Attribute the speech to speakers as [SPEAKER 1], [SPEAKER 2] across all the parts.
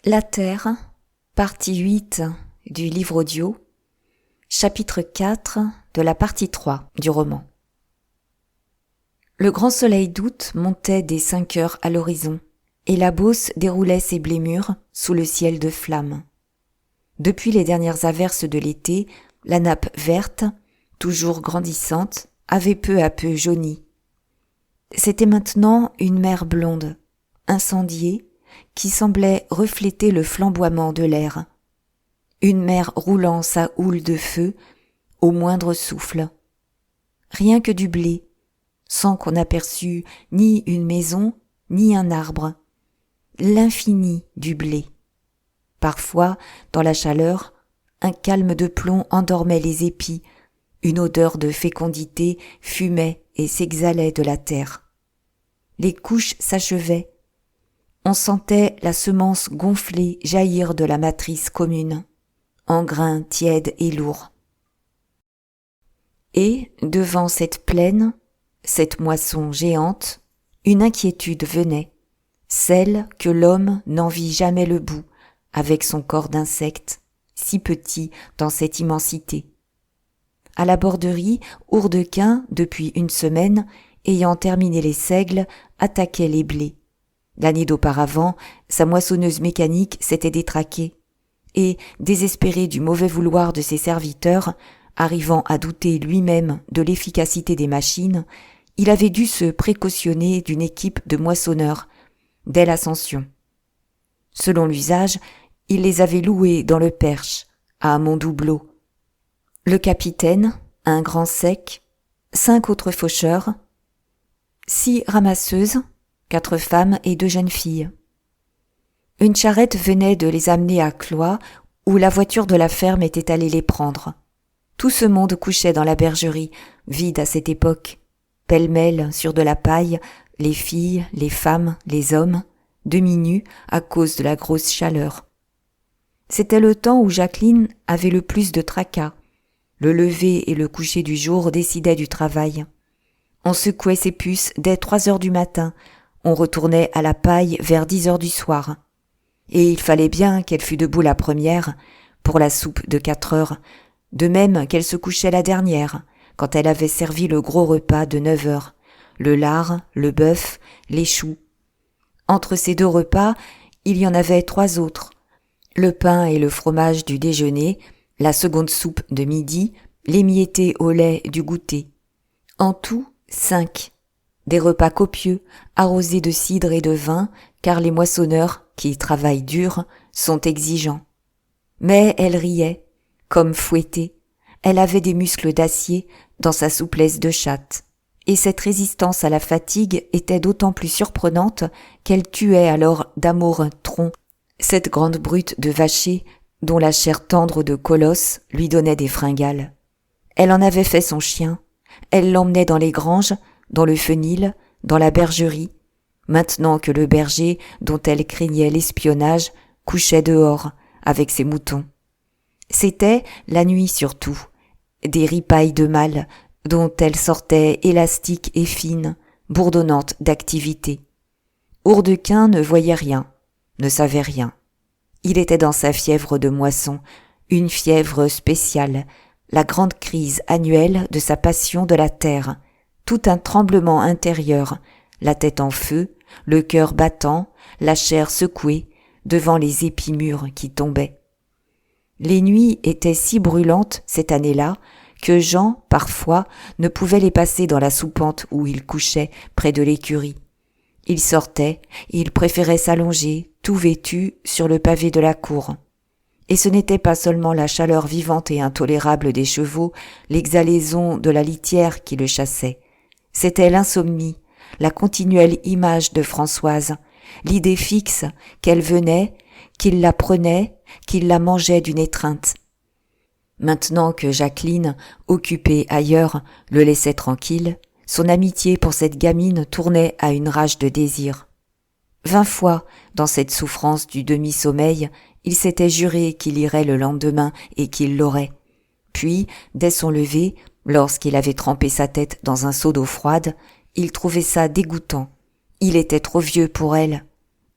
[SPEAKER 1] La Terre, partie 8 du livre audio, chapitre 4 de la partie 3 du roman. Le grand soleil d'août montait dès 5 heures à l'horizon, et la Beauce déroulait ses blés mûrs sous le ciel de flammes. Depuis les dernières averses de l'été, la nappe verte, toujours grandissante, avait peu à peu jauni. C'était maintenant une mer blonde, incendiée, qui semblait refléter le flamboiement de l'air. Une mer roulant sa houle de feu au moindre souffle. Rien que du blé, sans qu'on aperçût ni une maison, ni un arbre. L'infini du blé. Parfois, dans la chaleur, un calme de plomb endormait les épis, une odeur de fécondité fumait et s'exhalait de la terre. Les couches s'achevaient. On sentait la semence gonflée jaillir de la matrice commune, en grains tièdes et lourds. Et, devant cette plaine, cette moisson géante, une inquiétude venait, celle que l'homme n'en vit jamais le bout, avec son corps d'insecte, si petit dans cette immensité. À la borderie, Hourdequin, depuis une semaine, ayant terminé les seigles, attaquait les blés. L'année d'auparavant, sa moissonneuse mécanique s'était détraquée, et, désespéré du mauvais vouloir de ses serviteurs, arrivant à douter lui-même de l'efficacité des machines, il avait dû se précautionner d'une équipe de moissonneurs, dès l'Ascension. Selon l'usage, il les avait loués dans le Perche, à Mondoubleau. Le capitaine, un grand sec, 5 autres faucheurs, 6 ramasseuses, 4 femmes et 2 jeunes filles. Une charrette venait de les amener à Cloyes, où la voiture de la ferme était allée les prendre. Tout ce monde couchait dans la bergerie, vide à cette époque, pêle-mêle sur de la paille, les filles, les femmes, les hommes, demi-nus à cause de la grosse chaleur. C'était le temps où Jacqueline avait le plus de tracas. Le lever et le coucher du jour décidaient du travail. On secouait ses puces dès 3 heures du matin, on retournait à la paille vers 10 heures du soir. Et il fallait bien qu'elle fût debout la première, pour la soupe de 4 heures, de même qu'elle se couchait la dernière, quand elle avait servi le gros repas de 9 heures, le lard, le bœuf, les choux. Entre ces 2 repas, il y en avait 3 autres, le pain et le fromage du déjeuner, la seconde soupe de midi, l'émietté au lait du goûter. En tout, 5. Des repas copieux, arrosés de cidre et de vin, car les moissonneurs, qui travaillent dur, sont exigeants. Mais elle riait, comme fouettée. Elle avait des muscles d'acier dans sa souplesse de chatte. Et cette résistance à la fatigue était d'autant plus surprenante qu'elle tuait alors d'amour tronc cette grande brute de vacher dont la chair tendre de colosse lui donnait des fringales. Elle en avait fait son chien. Elle l'emmenait dans les granges, dans le fenil, dans la bergerie, maintenant que le berger, dont elle craignait l'espionnage, couchait dehors, avec ses moutons. C'était, la nuit surtout, des ripailles de mâle, dont elle sortait élastique et fine, bourdonnante d'activité. Hourdequin ne voyait rien, ne savait rien. Il était dans sa fièvre de moisson, une fièvre spéciale, la grande crise annuelle de sa passion de la terre, tout un tremblement intérieur, la tête en feu, le cœur battant, la chair secouée, devant les épis mûrs qui tombaient. Les nuits étaient si brûlantes cette année-là que Jean, parfois, ne pouvait les passer dans la soupente où il couchait près de l'écurie. Il sortait, il préférait s'allonger, tout vêtu, sur le pavé de la cour. Et ce n'était pas seulement la chaleur vivante et intolérable des chevaux, l'exhalaison de la litière qui le chassait. C'était l'insomnie, la continuelle image de Françoise, l'idée fixe qu'elle venait, qu'il la prenait, qu'il la mangeait d'une étreinte. Maintenant que Jacqueline, occupée ailleurs, le laissait tranquille, son amitié pour cette gamine tournait à une rage de désir. 20 fois, dans cette souffrance du demi-sommeil, il s'était juré qu'il irait le lendemain et qu'il l'aurait. Puis, dès son lever, lorsqu'il avait trempé sa tête dans un seau d'eau froide, il trouvait ça dégoûtant. Il était trop vieux pour elle.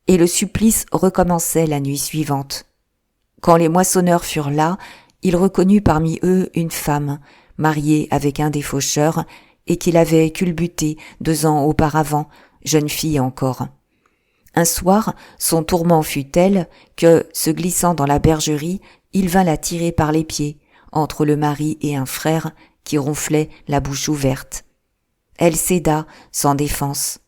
[SPEAKER 1] Et le supplice recommençait la nuit suivante. Quand les moissonneurs furent là, il reconnut parmi eux une femme, mariée avec un des faucheurs, et qu'il avait culbutée 2 ans auparavant, jeune fille encore. Un soir, son tourment fut tel que, se glissant dans la bergerie, il vint la tirer par les pieds, entre le mari et un frère qui ronflait la bouche ouverte. Elle céda, sans défense.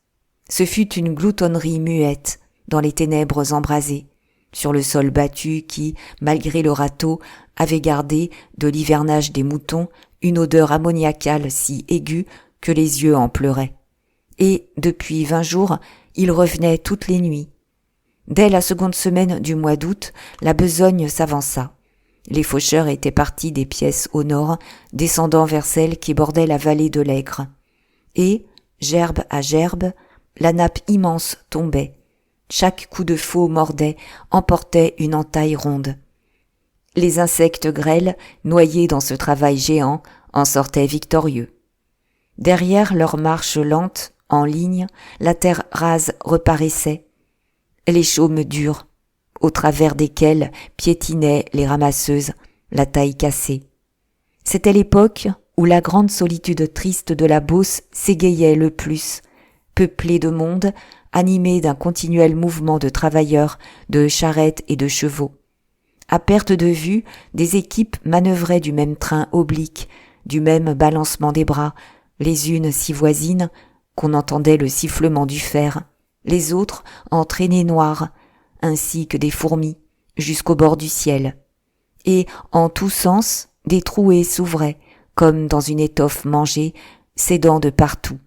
[SPEAKER 1] Ce fut une gloutonnerie muette, dans les ténèbres embrasées, sur le sol battu qui, malgré le râteau, avait gardé, de l'hivernage des moutons, une odeur ammoniacale si aiguë que les yeux en pleuraient. Et, depuis 20 jours, il revenait toutes les nuits. Dès la seconde semaine du mois d'août, la besogne s'avança. Les faucheurs étaient partis des pièces au nord, descendant vers celles qui bordaient la vallée de l'Aigre. Et, gerbe à gerbe, la nappe immense tombait. Chaque coup de faux mordait, emportait une entaille ronde. Les insectes grêles, noyés dans ce travail géant, en sortaient victorieux. Derrière leur marche lente, en ligne, la terre rase reparaissait. Les chaumes durs, au travers desquels piétinaient les ramasseuses, la taille cassée. C'était l'époque où la grande solitude triste de la Beauce s'égayait le plus, peuplée de monde, animée d'un continuel mouvement de travailleurs, de charrettes et de chevaux. À perte de vue, des équipes manœuvraient du même train oblique, du même balancement des bras, les unes si voisines qu'on entendait le sifflement du fer, les autres en traînées noires, ainsi que des fourmis, jusqu'au bord du ciel. Et, en tous sens, des trouées s'ouvraient, comme dans une étoffe mangée, s'aidant de partout.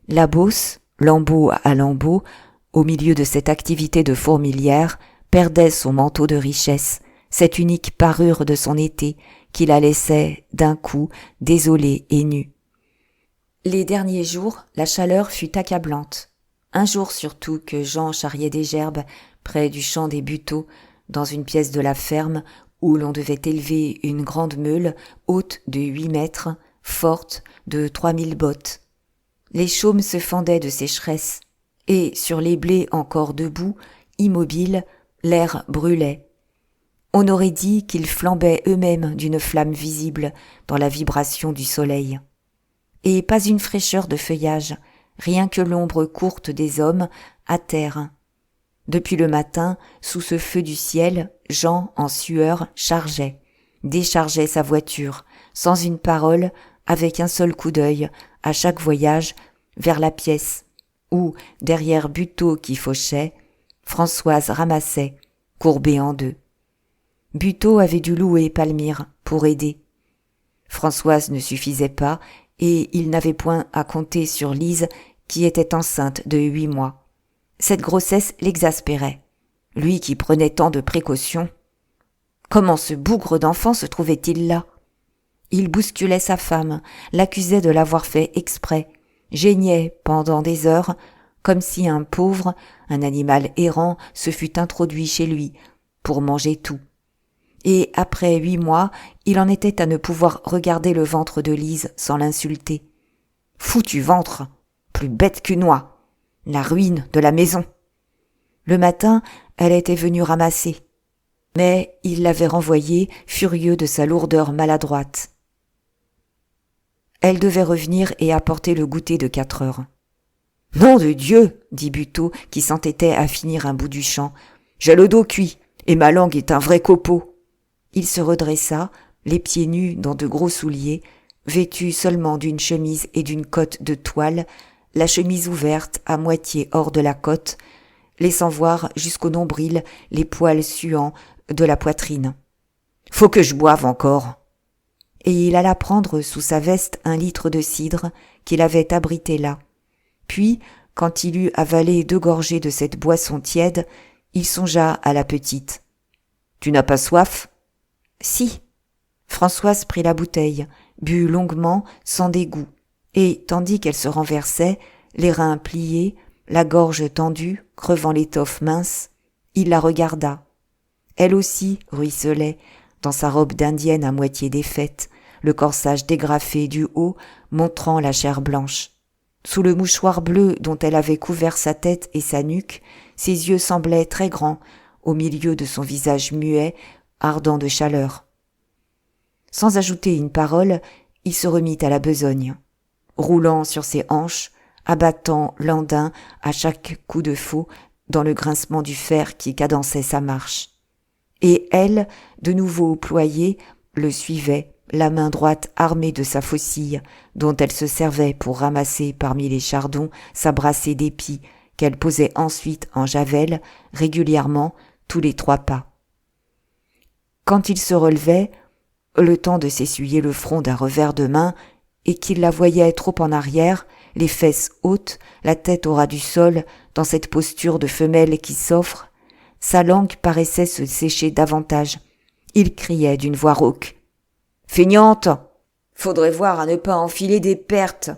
[SPEAKER 1] La Beauce, lambeau à lambeau, au milieu de cette activité de fourmilière, perdait son manteau de richesse, cette unique parure de son été qui la laissait, d'un coup, désolée et nue. Les derniers jours, la chaleur fut accablante. Un jour surtout que Jean charriait des gerbes près du champ des Buteaux, dans une pièce de la ferme où l'on devait élever une grande meule haute de 8 mètres, forte de 3000 bottes. Les chaumes se fendaient de sécheresse, et sur les blés encore debout, immobiles, l'air brûlait. On aurait dit qu'ils flambaient eux-mêmes d'une flamme visible dans la vibration du soleil. Et pas une fraîcheur de feuillage, rien que l'ombre courte des hommes à terre. Depuis le matin, sous ce feu du ciel, Jean, en sueur, chargeait, déchargeait sa voiture, sans une parole, avec un seul coup d'œil, à chaque voyage, vers la pièce, où, derrière Buteau qui fauchait, Françoise ramassait, courbée en deux. Buteau avait dû louer Palmyre pour aider. Françoise ne suffisait pas, et il n'avait point à compter sur Lise, qui était enceinte de 8 mois. Cette grossesse l'exaspérait. Lui qui prenait tant de précautions. Comment ce bougre d'enfant se trouvait-il là? Il bousculait sa femme, l'accusait de l'avoir fait exprès, geignait pendant des heures, comme si un pauvre, un animal errant, se fût introduit chez lui, pour manger tout. Et après 8 mois, il en était à ne pouvoir regarder le ventre de Lise sans l'insulter. Foutu ventre, plus bête qu'une oie, la ruine de la maison. Le matin, elle était venue ramasser, mais il l'avait renvoyée, furieux de sa lourdeur maladroite. Elle devait revenir et apporter le goûter de 4 heures. « Nom de Dieu !» dit Buteau, qui s'entêtait à finir un bout du champ. « J'ai le dos cuit, et ma langue est un vrai copeau. » Il se redressa, les pieds nus dans de gros souliers, vêtu seulement d'une chemise et d'une cotte de toile, la chemise ouverte à moitié hors de la cotte, laissant voir jusqu'au nombril les poils suants de la poitrine. « Faut que je boive encore !» Et il alla prendre sous sa veste 1 litre de cidre qu'il avait abrité là. Puis, quand il eut avalé 2 gorgées de cette boisson tiède, il songea à la petite. « Tu n'as pas soif ?» « Si. » Françoise prit la bouteille, but longuement, sans dégoût, et, tandis qu'elle se renversait, les reins pliés, la gorge tendue, crevant l'étoffe mince, il la regarda. Elle aussi ruisselait, dans sa robe d'indienne à moitié défaite, le corsage dégrafé du haut, montrant la chair blanche. Sous le mouchoir bleu dont elle avait couvert sa tête et sa nuque, ses yeux semblaient très grands, au milieu de son visage muet, ardent de chaleur. Sans ajouter une parole, il se remit à la besogne, roulant sur ses hanches, abattant l'andain à chaque coup de faux dans le grincement du fer qui cadençait sa marche. Et elle, de nouveau ployée, le suivait, la main droite armée de sa faucille, dont elle se servait pour ramasser parmi les chardons sa brassée d'épis, qu'elle posait ensuite en javel, régulièrement, tous les 3 pas. Quand il se relevait, le temps de s'essuyer le front d'un revers de main, et qu'il la voyait trop en arrière, les fesses hautes, la tête au ras du sol, dans cette posture de femelle qui s'offre, sa langue paraissait se sécher davantage. Il criait d'une voix rauque. « Feignante! Faudrait voir à ne pas enfiler des pertes !»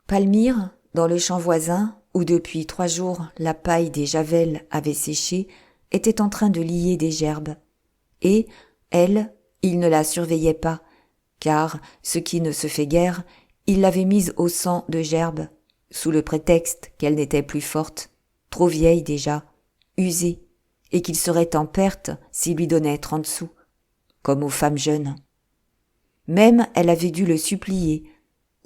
[SPEAKER 1] Palmyre, dans le champ voisin, où depuis 3 jours la paille des javels avait séché, était en train de lier des gerbes. Et, elle, il ne la surveillait pas, car, ce qui ne se fait guère, il l'avait mise au sang de gerbes, sous le prétexte qu'elle n'était plus forte, trop vieille déjà, usée, et qu'il serait en perte s'il lui donnait 30 sous, comme aux femmes jeunes. Même elle avait dû le supplier.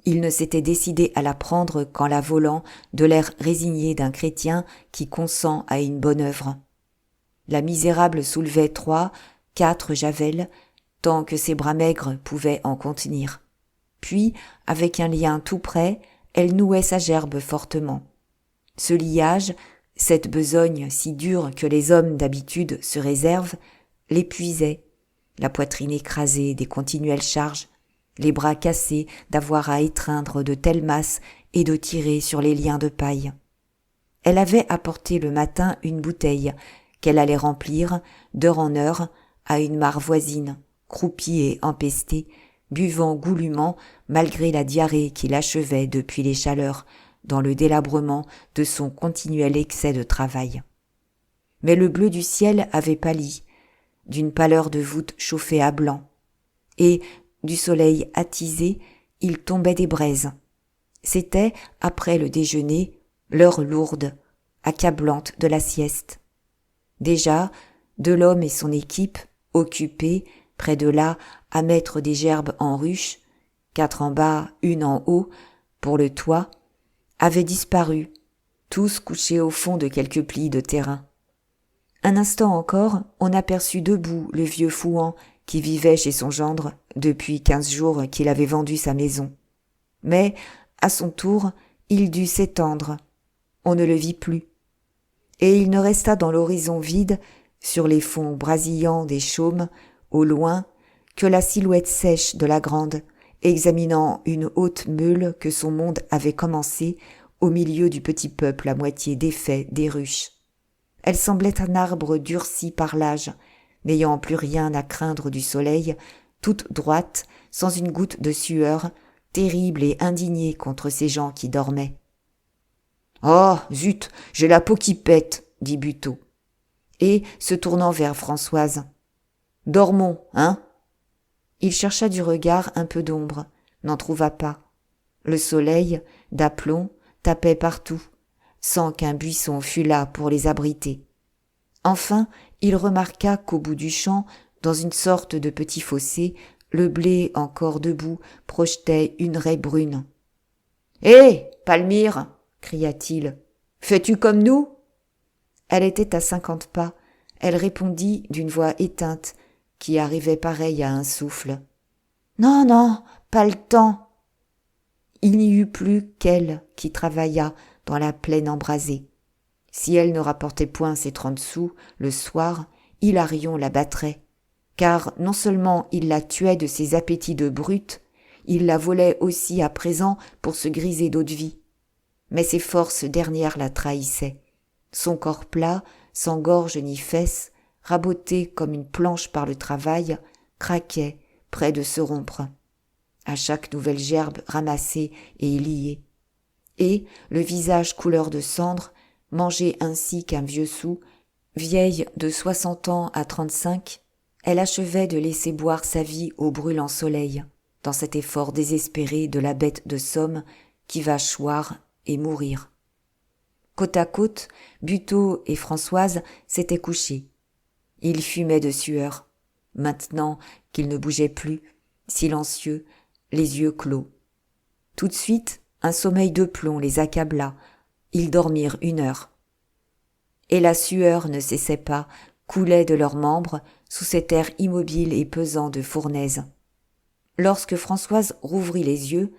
[SPEAKER 1] Il ne s'était décidé à la prendre qu'en la volant de l'air résigné d'un chrétien qui consent à une bonne œuvre. La misérable soulevait 3, 4 javels, tant que ses bras maigres pouvaient en contenir. Puis, avec un lien tout près, elle nouait sa gerbe fortement. Ce liage, cette besogne si dure que les hommes d'habitude se réservent, l'épuisait, la poitrine écrasée des continuelles charges, les bras cassés d'avoir à étreindre de telles masses et de tirer sur les liens de paille. Elle avait apporté le matin une bouteille qu'elle allait remplir, d'heure en heure, à une mare voisine, croupie et empestée, buvant goulûment malgré la diarrhée qui l'achevait depuis les chaleurs, dans le délabrement de son continuel excès de travail. Mais le bleu du ciel avait pâli, d'une pâleur de voûte chauffée à blanc, et, du soleil attisé, il tombait des braises. C'était, après le déjeuner, l'heure lourde, accablante de la sieste. Déjà, Delhomme et son équipe, occupés, près de là, à mettre des gerbes en ruche, 4 en bas, 1 en haut, pour le toit, avaient disparu, tous couchés au fond de quelques plis de terrain. Un instant encore, on aperçut debout le vieux Fouan qui vivait chez son gendre depuis 15 jours qu'il avait vendu sa maison. Mais, à son tour, il dut s'étendre. On ne le vit plus. Et il ne resta dans l'horizon vide, sur les fonds brasillants des chaumes, au loin, que la silhouette sèche de la grande, examinant une haute meule que son monde avait commencée au milieu du petit peuple à moitié défait des ruches. Elle semblait un arbre durci par l'âge, n'ayant plus rien à craindre du soleil, toute droite, sans une goutte de sueur, terrible et indignée contre ces gens qui dormaient. « Oh, zut, j'ai la peau qui pète !» dit Buteau. Et, se tournant vers Françoise, « Dormons, hein ?» Il chercha du regard un peu d'ombre, n'en trouva pas. Le soleil, d'aplomb, tapait partout, sans qu'un buisson fût là pour les abriter. Enfin, il remarqua qu'au bout du champ, dans une sorte de petit fossé, le blé encore debout projetait une raie brune. « Hé, Palmyre !» cria-t-il. « Fais-tu comme nous ?» Elle était à 50 pas. Elle répondit d'une voix éteinte, qui arrivait pareille à un souffle. « Non, non, pas le temps !» Il n'y eut plus qu'elle qui travailla dans la plaine embrasée. Si elle ne rapportait point ses 30 sous, le soir, Hilarion la battrait, car non seulement il la tuait de ses appétits de brute, il la volait aussi à présent pour se griser d'eau-de-vie. Mais ses forces dernières la trahissaient. Son corps plat, sans gorge ni fesses, raboté comme une planche par le travail, craquait, près de se rompre. À chaque nouvelle gerbe ramassée et liée. Et, le visage couleur de cendre, mangée ainsi qu'un vieux sou, vieille de 60 ans à 35, elle achevait de laisser boire sa vie au brûlant soleil, dans cet effort désespéré de la bête de somme qui va choir et mourir. Côte à côte, Buteau et Françoise s'étaient couchés. Ils fumaient de sueur, maintenant qu'ils ne bougeaient plus, silencieux, les yeux clos. Tout de suite, un sommeil de plomb les accabla. Ils dormirent 1 heure. Et la sueur ne cessait pas, coulait de leurs membres sous cet air immobile et pesant de fournaise. Lorsque Françoise rouvrit les yeux,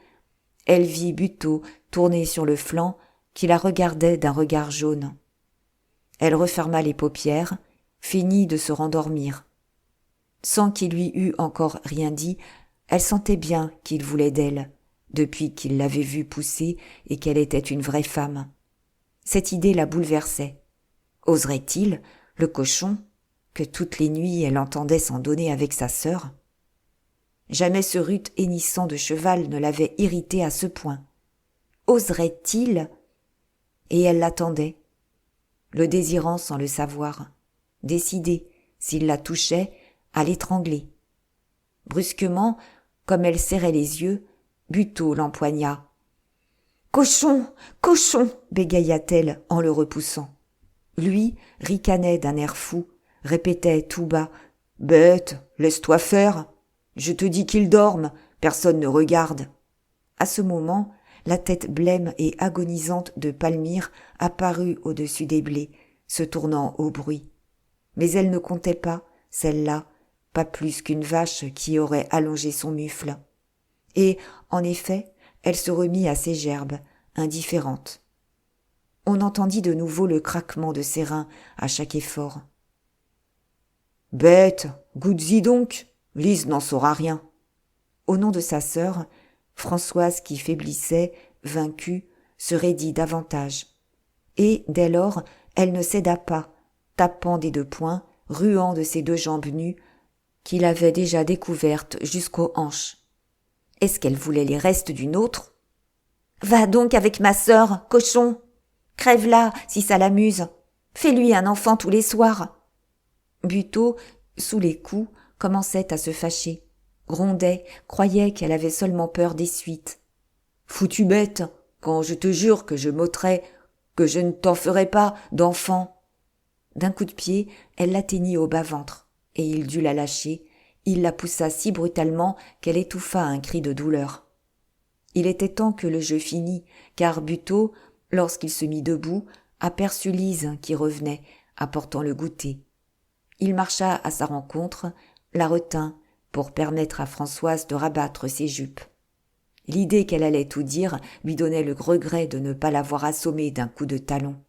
[SPEAKER 1] elle vit Buteau tourné sur le flanc qui la regardait d'un regard jaune. Elle referma les paupières, finit de se rendormir. Sans qu'il lui eût encore rien dit, elle sentait bien qu'il voulait d'elle, depuis qu'il l'avait vue pousser et qu'elle était une vraie femme. Cette idée la bouleversait. Oserait-il, le cochon, que toutes les nuits elle entendait s'en donner avec sa sœur? Jamais ce rude hennissant de cheval ne l'avait irritée à ce point. Oserait-il? Et elle l'attendait, le désirant sans le savoir, décidée, s'il la touchait, à l'étrangler. Brusquement, comme elle serrait les yeux, Buteau l'empoigna. « Cochon, cochon !» bégaya-t-elle en le repoussant. Lui ricanait d'un air fou, répétait tout bas. « Bête, laisse-toi faire. Je te dis qu'il dorme, personne ne regarde. » À ce moment, la tête blême et agonisante de Palmyre apparut au-dessus des blés, se tournant au bruit. Mais elle ne comptait pas, celle-là, pas plus qu'une vache qui aurait allongé son mufle. Et, en effet, elle se remit à ses gerbes, indifférente. On entendit de nouveau le craquement de ses reins à chaque effort. « Bête, goûte-y donc, Lise n'en saura rien. » Au nom de sa sœur, Françoise qui faiblissait, vaincue, se raidit davantage. Et, dès lors, elle ne céda pas, tapant des 2 poings, ruant de ses 2 jambes nues, qu'il avait déjà découvertes jusqu'aux hanches. Est-ce qu'elle voulait les restes d'une autre? « Va donc avec ma sœur, cochon! Crève-la, si ça l'amuse! Fais-lui un enfant tous les soirs !» Buteau, sous les coups, commençait à se fâcher, grondait, croyait qu'elle avait seulement peur des suites. « Foutue bête, quand je te jure que je m'ôterai, que je ne t'en ferai pas d'enfant !» D'un coup de pied, elle l'atteignit au bas-ventre, et il dut la lâcher. Il la poussa si brutalement qu'elle étouffa un cri de douleur. Il était temps que le jeu finît, car Buteau, lorsqu'il se mit debout, aperçut Lise qui revenait, apportant le goûter. Il marcha à sa rencontre, la retint pour permettre à Françoise de rabattre ses jupes. L'idée qu'elle allait tout dire lui donnait le regret de ne pas l'avoir assommée d'un coup de talon.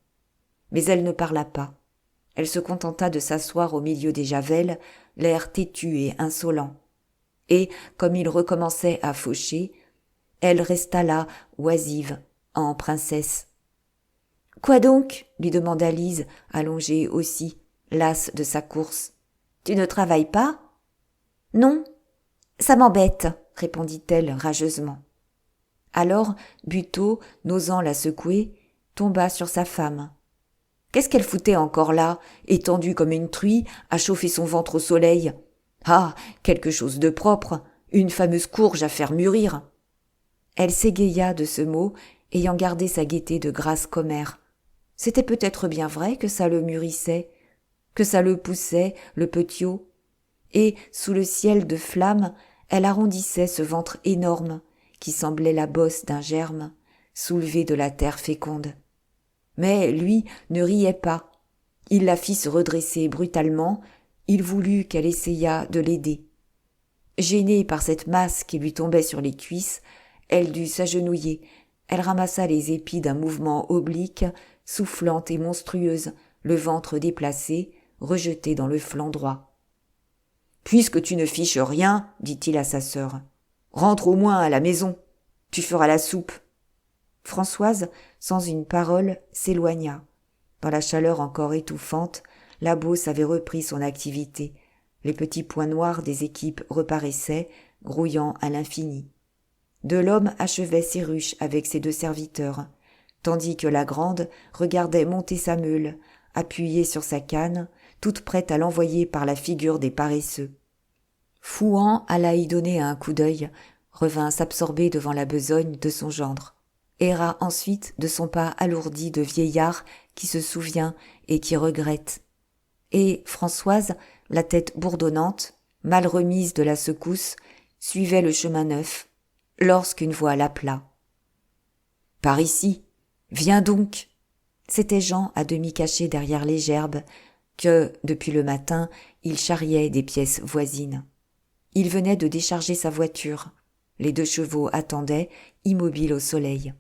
[SPEAKER 1] Mais elle ne parla pas. Elle se contenta de s'asseoir au milieu des javelles, l'air têtu et insolent. Et, comme il recommençait à faucher, elle resta là, oisive, en princesse. « Quoi donc ?» lui demanda Lise, allongée aussi, lasse de sa course. « Tu ne travailles pas ?»« Non, ça m'embête, » répondit-elle rageusement. Alors Buteau, n'osant la secouer, tomba sur sa femme. Qu'est-ce qu'elle foutait encore là, étendue comme une truie, à chauffer son ventre au soleil? Ah, quelque chose de propre, une fameuse courge à faire mûrir. Elle s'égaya de ce mot, ayant gardé sa gaieté de grasse commère. C'était peut-être bien vrai que ça le mûrissait, que ça le poussait, le petiot. Et, sous le ciel de flammes, elle arrondissait ce ventre énorme, qui semblait la bosse d'un germe, soulevé de la terre féconde. Mais lui ne riait pas. Il la fit se redresser brutalement, il voulut qu'elle essayât de l'aider. Gênée par cette masse qui lui tombait sur les cuisses, elle dut s'agenouiller. Elle ramassa les épis d'un mouvement oblique, soufflante et monstrueuse, le ventre déplacé, rejeté dans le flanc droit. « Puisque tu ne fiches rien, dit-il à sa sœur, rentre au moins à la maison, tu feras la soupe. » Françoise, sans une parole, s'éloigna. Dans la chaleur encore étouffante, la Beauce avait repris son activité. Les petits points noirs des équipes reparaissaient, grouillant à l'infini. Delhomme achevait ses ruches avec ses 2 serviteurs, tandis que la grande regardait monter sa meule, appuyée sur sa canne, toute prête à l'envoyer par la figure des paresseux. Fouan alla y donner un coup d'œil, revint s'absorber devant la besogne de son gendre. erra ensuite de son pas alourdi de vieillard qui se souvient et qui regrette. Et Françoise, la tête bourdonnante, mal remise de la secousse, suivait le chemin neuf, lorsqu'une voix l'appela. « Par ici, viens donc !» C'était Jean à demi caché derrière les gerbes, que, depuis le matin, il charriait des pièces voisines. Il venait de décharger sa voiture. Les 2 chevaux attendaient, immobiles au soleil.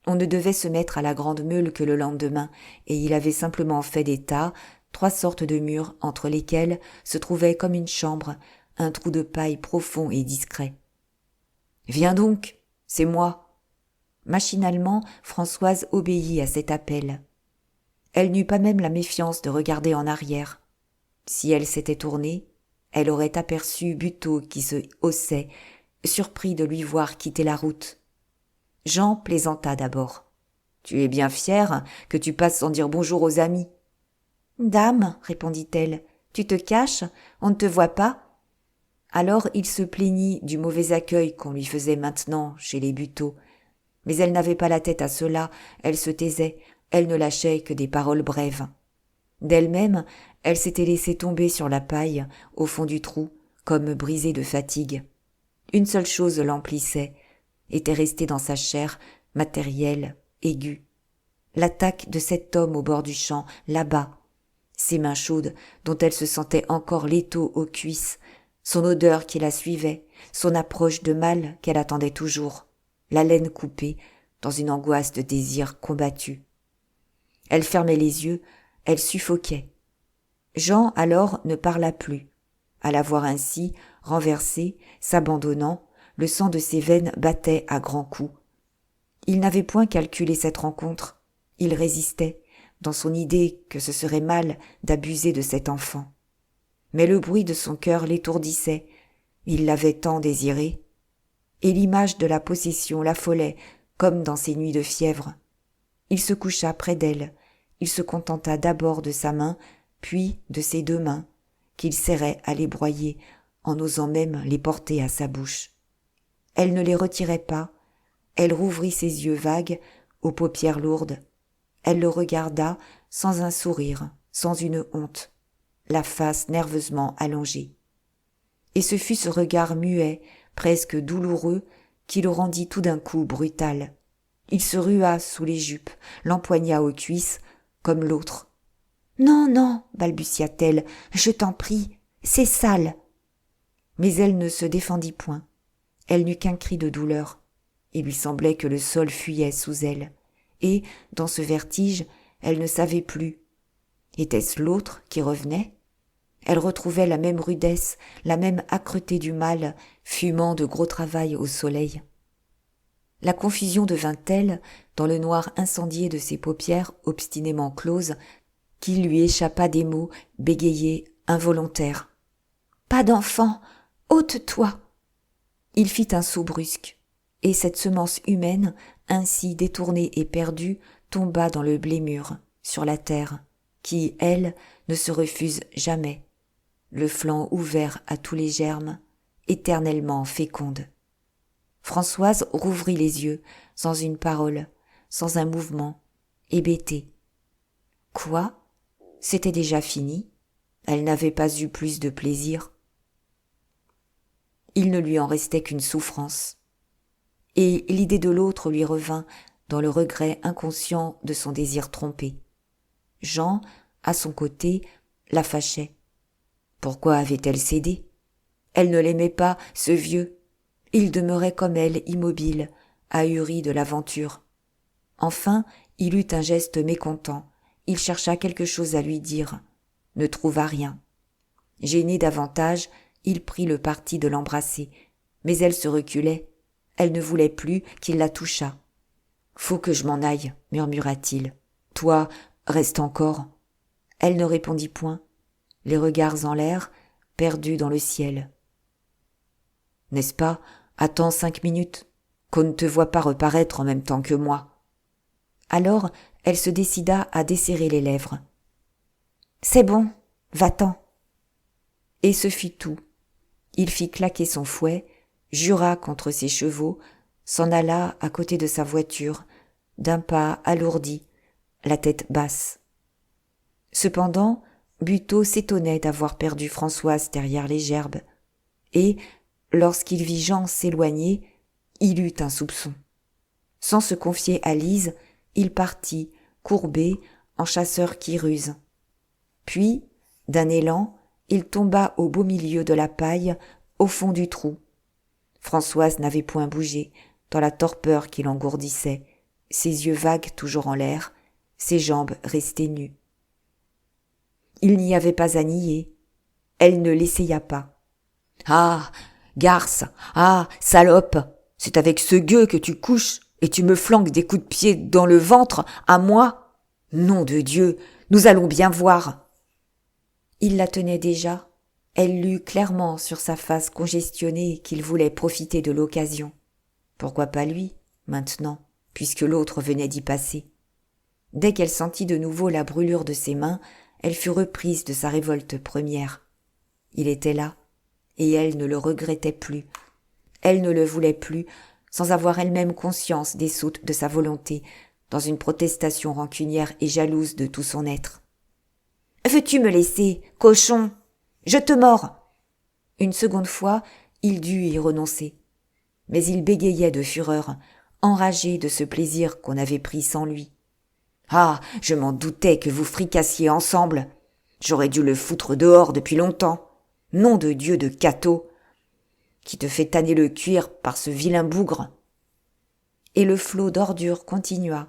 [SPEAKER 1] On ne devait se mettre à la grande meule que le lendemain, et il avait simplement fait des tas, 3 sortes de murs entre lesquels se trouvait comme une chambre, un trou de paille profond et discret. « Viens donc, c'est moi !» Machinalement, Françoise obéit à cet appel. Elle n'eut pas même la méfiance de regarder en arrière. Si elle s'était tournée, elle aurait aperçu Buteau qui se haussait, surpris de lui voir quitter la route. Jean plaisanta d'abord. « Tu es bien fière que tu passes sans dire bonjour aux amis. »« Dame, répondit-elle, tu te caches, on ne te voit pas ?» Alors il se plaignit du mauvais accueil qu'on lui faisait maintenant chez les Buteau. Mais elle n'avait pas la tête à cela, elle se taisait, elle ne lâchait que des paroles brèves. D'elle-même, elle s'était laissée tomber sur la paille, au fond du trou, comme brisée de fatigue. Une seule chose l'emplissait, était restée dans sa chair, matérielle, aiguë. L'attaque de cet homme au bord du champ, là-bas. Ses mains chaudes, dont elle se sentait encore l'étau aux cuisses, son odeur qui la suivait, son approche de mal qu'elle attendait toujours, l'haleine coupée, dans une angoisse de désir combattu. Elle fermait les yeux, elle suffoquait. Jean alors ne parla plus. À la voir ainsi, renversée, s'abandonnant, le sang de ses veines battait à grands coups. Il n'avait point calculé cette rencontre. Il résistait, dans son idée que ce serait mal d'abuser de cet enfant. Mais le bruit de son cœur l'étourdissait. Il l'avait tant désiré. Et l'image de la possession l'affolait, comme dans ses nuits de fièvre. Il se coucha près d'elle. Il se contenta d'abord de sa main, puis de ses 2 mains, qu'il serrait à les broyer, en n'osant même les porter à sa bouche. Elle ne les retirait pas. Elle rouvrit ses yeux vagues, aux paupières lourdes. Elle le regarda sans un sourire, sans une honte, la face nerveusement allongée. Et ce fut ce regard muet, presque douloureux, qui le rendit tout d'un coup brutal. Il se rua sous les jupes, l'empoigna aux cuisses, comme l'autre. « Non, non, balbutia-t-elle, je t'en prie, c'est sale. » Mais elle ne se défendit point. Elle n'eut qu'un cri de douleur. Il lui semblait que le sol fuyait sous elle. Et, dans ce vertige, elle ne savait plus. Était-ce l'autre qui revenait ? Elle retrouvait la même rudesse, la même âcreté du mal, fumant de gros travail au soleil. La confusion devint telle, dans le noir incendié de ses paupières obstinément closes, qu'il lui échappa des mots bégayés, involontaires. « Pas d'enfant, ôte-toi !» Il fit un saut brusque, et cette semence humaine, ainsi détournée et perdue, tomba dans le blé mûr, sur la terre, qui, elle, ne se refuse jamais, le flanc ouvert à tous les germes, éternellement féconde. Françoise rouvrit les yeux, sans une parole, sans un mouvement, hébétée. Quoi ? C'était déjà fini ? Elle n'avait pas eu plus de plaisir. Il ne lui en restait qu'une souffrance. Et l'idée de l'autre lui revint dans le regret inconscient de son désir trompé. Jean, à son côté, la fâchait. Pourquoi avait-elle cédé ? Elle ne l'aimait pas, ce vieux. Il demeurait comme elle, immobile, ahuri de l'aventure. Enfin, il eut un geste mécontent. Il chercha quelque chose à lui dire, ne trouva rien. Gêné davantage, il prit le parti de l'embrasser, mais elle se reculait. Elle ne voulait plus qu'il la touchât. « Faut que je m'en aille, » murmura-t-il. « Toi, reste encore. » Elle ne répondit point, les regards en l'air, perdus dans le ciel. « N'est-ce pas, attends 5 minutes, qu'on ne te voit pas reparaître en même temps que moi. » Alors, elle se décida à desserrer les lèvres. « C'est bon, va-t'en. » Et ce fut tout. Il fit claquer son fouet, jura contre ses chevaux, s'en alla à côté de sa voiture, d'un pas alourdi, la tête basse. Cependant, Buteau s'étonnait d'avoir perdu Françoise derrière les gerbes, et, lorsqu'il vit Jean s'éloigner, il eut un soupçon. Sans se confier à Lise, il partit, courbé, en chasseur qui ruse. Puis, d'un élan, il tomba au beau milieu de la paille, au fond du trou. Françoise n'avait point bougé, dans la torpeur qui l'engourdissait, ses yeux vagues toujours en l'air, ses jambes restées nues. Il n'y avait pas à nier. Elle ne l'essaya pas. « Ah, garce, ah, salope, c'est avec ce gueux que tu couches et tu me flanques des coups de pied dans le ventre, à moi ? Nom de Dieu, nous allons bien voir. » Il la tenait déjà. Elle lut clairement sur sa face congestionnée qu'il voulait profiter de l'occasion. Pourquoi pas lui, maintenant, puisque l'autre venait d'y passer. Dès qu'elle sentit de nouveau la brûlure de ses mains, elle fut reprise de sa révolte première. Il était là, et elle ne le regrettait plus. Elle ne le voulait plus, sans avoir elle-même conscience des sautes de sa volonté, dans une protestation rancunière et jalouse de tout son être. « Veux-tu me laisser, cochon ? Je te mords !» Une seconde fois, il dut y renoncer. Mais il bégayait de fureur, enragé de ce plaisir qu'on avait pris sans lui. « Ah, je m'en doutais que vous fricassiez ensemble. J'aurais dû le foutre dehors depuis longtemps. Nom de Dieu de Cato, qui te fait tanner le cuir par ce vilain bougre. » Et le flot d'ordures continua.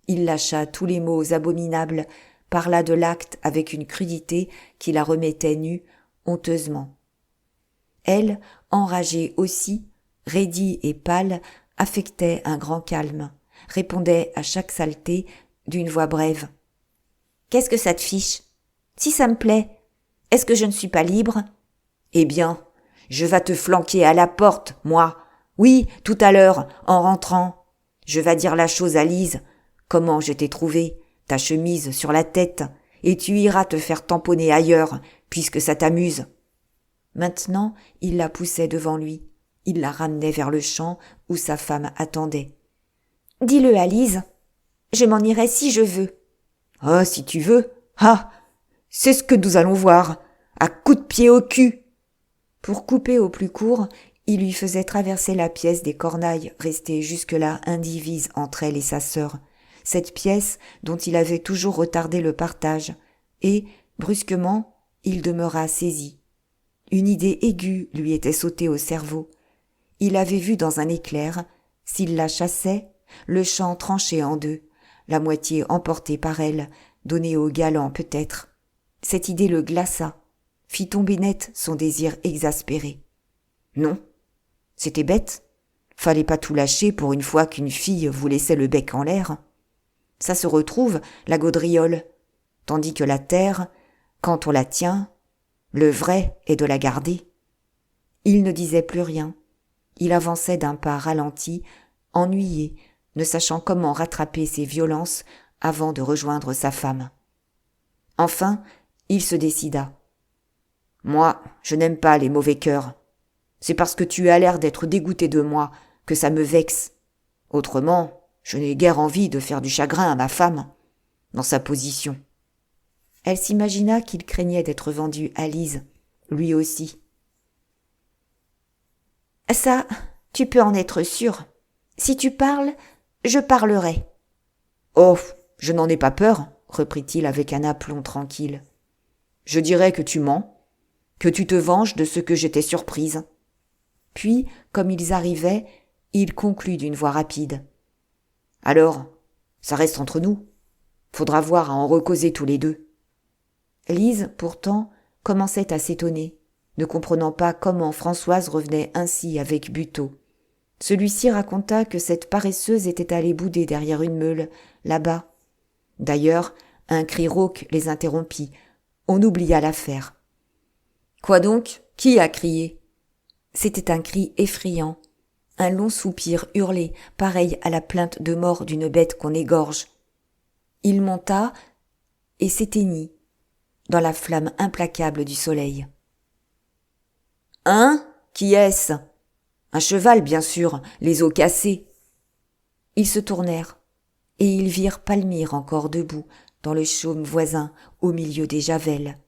[SPEAKER 1] Il lâcha tous les mots abominables, parla de l'acte avec une crudité qui la remettait nue, honteusement. Elle, enragée aussi, raidie et pâle, affectait un grand calme, répondait à chaque saleté d'une voix brève. « Qu'est-ce que ça te fiche ? Si ça me plaît, est-ce que je ne suis pas libre ? Eh bien, je vas te flanquer à la porte, moi. Oui, tout à l'heure, en rentrant. Je vas dire la chose à Lise. Comment je t'ai trouvé, ta chemise sur la tête, et tu iras te faire tamponner ailleurs, puisque ça t'amuse. » Maintenant, il la poussait devant lui. Il la ramenait vers le champ où sa femme attendait. « Dis-le à Lise. Je m'en irai si je veux. »« Oh, si tu veux. Ah, c'est ce que nous allons voir. À coups de pied au cul. » Pour couper au plus court, il lui faisait traverser la pièce des cornailles restée jusque-là indivise entre elle et sa sœur, cette pièce dont il avait toujours retardé le partage, et, brusquement, il demeura saisi. Une idée aiguë lui était sautée au cerveau. Il avait vu dans un éclair, s'il la chassait, le champ tranché en deux, la moitié emportée par elle, donnée au galant peut-être. Cette idée le glaça, fit tomber net son désir exaspéré. Non, c'était bête. Fallait pas tout lâcher pour une fois qu'une fille vous laissait le bec en l'air. Ça se retrouve, la gaudriole, tandis que la terre, quand on la tient, le vrai est de la garder. Il ne disait plus rien. Il avançait d'un pas ralenti, ennuyé, ne sachant comment rattraper ses violences avant de rejoindre sa femme. Enfin, il se décida. « Moi, je n'aime pas les mauvais cœurs. C'est parce que tu as l'air d'être dégoûté de moi que ça me vexe. Autrement, je n'ai guère envie de faire du chagrin à ma femme, dans sa position. » Elle s'imagina qu'il craignait d'être vendu à Lise, lui aussi. « Ça, tu peux en être sûr. Si tu parles, je parlerai. »« Oh, je n'en ai pas peur, » reprit-il avec un aplomb tranquille. « Je dirais que tu mens, que tu te venges de ce que j'étais surprise. » Puis, comme ils arrivaient, il conclut d'une voix rapide. « Alors, ça reste entre nous. Faudra voir à en recauser tous les deux. » Lise, pourtant, commençait à s'étonner, ne comprenant pas comment Françoise revenait ainsi avec Buteau. Celui-ci raconta que cette paresseuse était allée bouder derrière une meule, là-bas. D'ailleurs, un cri rauque les interrompit. On oublia l'affaire. « Quoi donc ? Qui a crié ?» C'était un cri effrayant, un long soupir hurlé, pareil à la plainte de mort d'une bête qu'on égorge. Il monta et s'éteignit dans la flamme implacable du soleil. « Hein ? Qui est-ce ? Un cheval, bien sûr, les os cassés. Ils se tournèrent, et ils virent Palmyre encore debout, dans le chaume voisin, au milieu des javelles.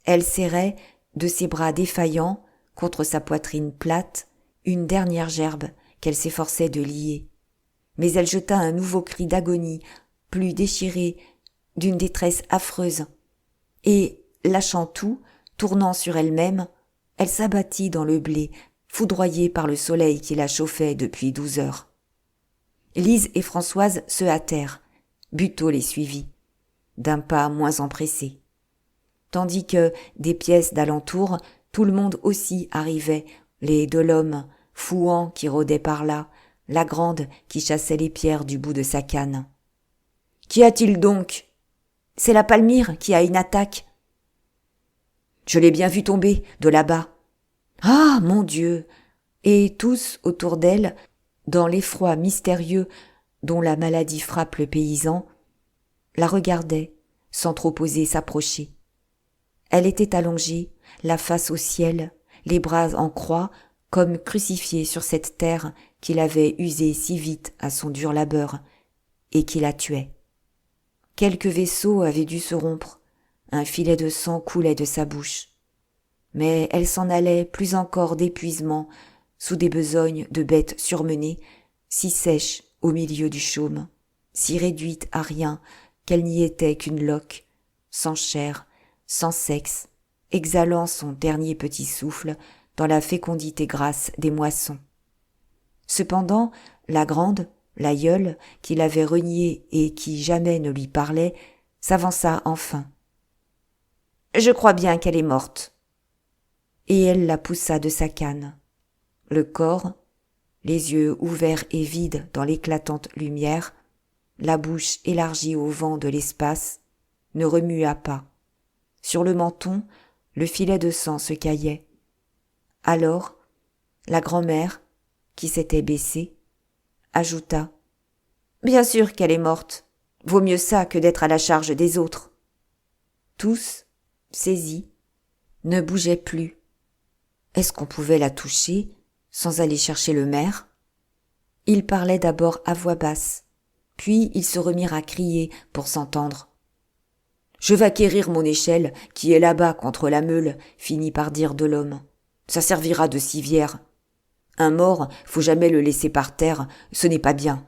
[SPEAKER 1] Elle serrait, de ses bras défaillants, contre sa poitrine plate, une dernière gerbe qu'elle s'efforçait de lier. Mais elle jeta un nouveau cri d'agonie, plus déchiré, d'une détresse affreuse. Et, lâchant tout, tournant sur elle-même, elle s'abattit dans le blé, foudroyée par le soleil qui la chauffait depuis 12 heures. Lise et Françoise se hâtèrent. Buteau les suivit, d'un pas moins empressé. Tandis que, des pièces d'alentour, tout le monde aussi arrivait, les Delhomme, Fouan qui rôdait par là, la Grande qui chassait les pierres du bout de sa canne. « Qu'y a-t-il donc ? C'est la Palmyre qui a une attaque. »« Je l'ai bien vue tomber, de là-bas. »« Ah, mon Dieu !» Et tous, autour d'elle, dans l'effroi mystérieux dont la maladie frappe le paysan, la regardaient, sans trop oser s'approcher. Elle était allongée, la face au ciel, les bras en croix, comme crucifiée sur cette terre qui l'avait usée si vite à son dur labeur, et qui la tuait. Quelques vaisseaux avaient dû se rompre, un filet de sang coulait de sa bouche. Mais elle s'en allait plus encore d'épuisement, sous des besognes de bêtes surmenées, si sèche au milieu du chaume, si réduite à rien qu'elle n'y était qu'une loque, sans chair, sans sexe, exhalant son dernier petit souffle dans la fécondité grasse des moissons. Cependant, la Grande, l'aïeule, qui l'avait reniée et qui jamais ne lui parlait, s'avança enfin. « Je crois bien qu'elle est morte. » Et elle la poussa de sa canne. Le corps, les yeux ouverts et vides dans l'éclatante lumière, la bouche élargie au vent de l'espace, ne remua pas. Sur le menton, le filet de sang se caillait. Alors, la grand-mère, qui s'était baissée, ajouta « Bien sûr qu'elle est morte. Vaut mieux ça que d'être à la charge des autres. » Tous, saisis, ne bougeaient plus. Est-ce qu'on pouvait la toucher sans aller chercher le maire ? Ils parlaient d'abord à voix basse, puis ils se remirent à crier pour s'entendre. « Je vais quérir mon échelle qui est là-bas contre la meule, » finit par dire Delhomme. « Ça servira de civière. Un mort, faut jamais le laisser par terre, ce n'est pas bien. »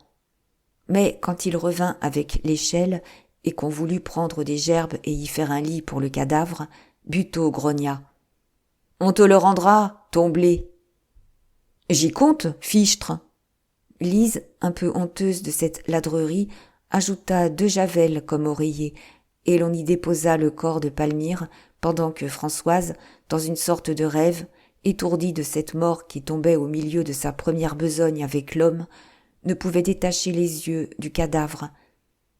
[SPEAKER 1] Mais quand il revint avec l'échelle et qu'on voulut prendre des gerbes et y faire un lit pour le cadavre, Buteau grogna. « On te le rendra, ton blé. »« J'y compte, fichtre. » Lise, un peu honteuse de cette ladrerie, ajouta 2 javelles comme oreiller, et l'on y déposa le corps de Palmyre, pendant que Françoise, dans une sorte de rêve, étourdie de cette mort qui tombait au milieu de sa première besogne avec l'homme, ne pouvait détacher les yeux du cadavre,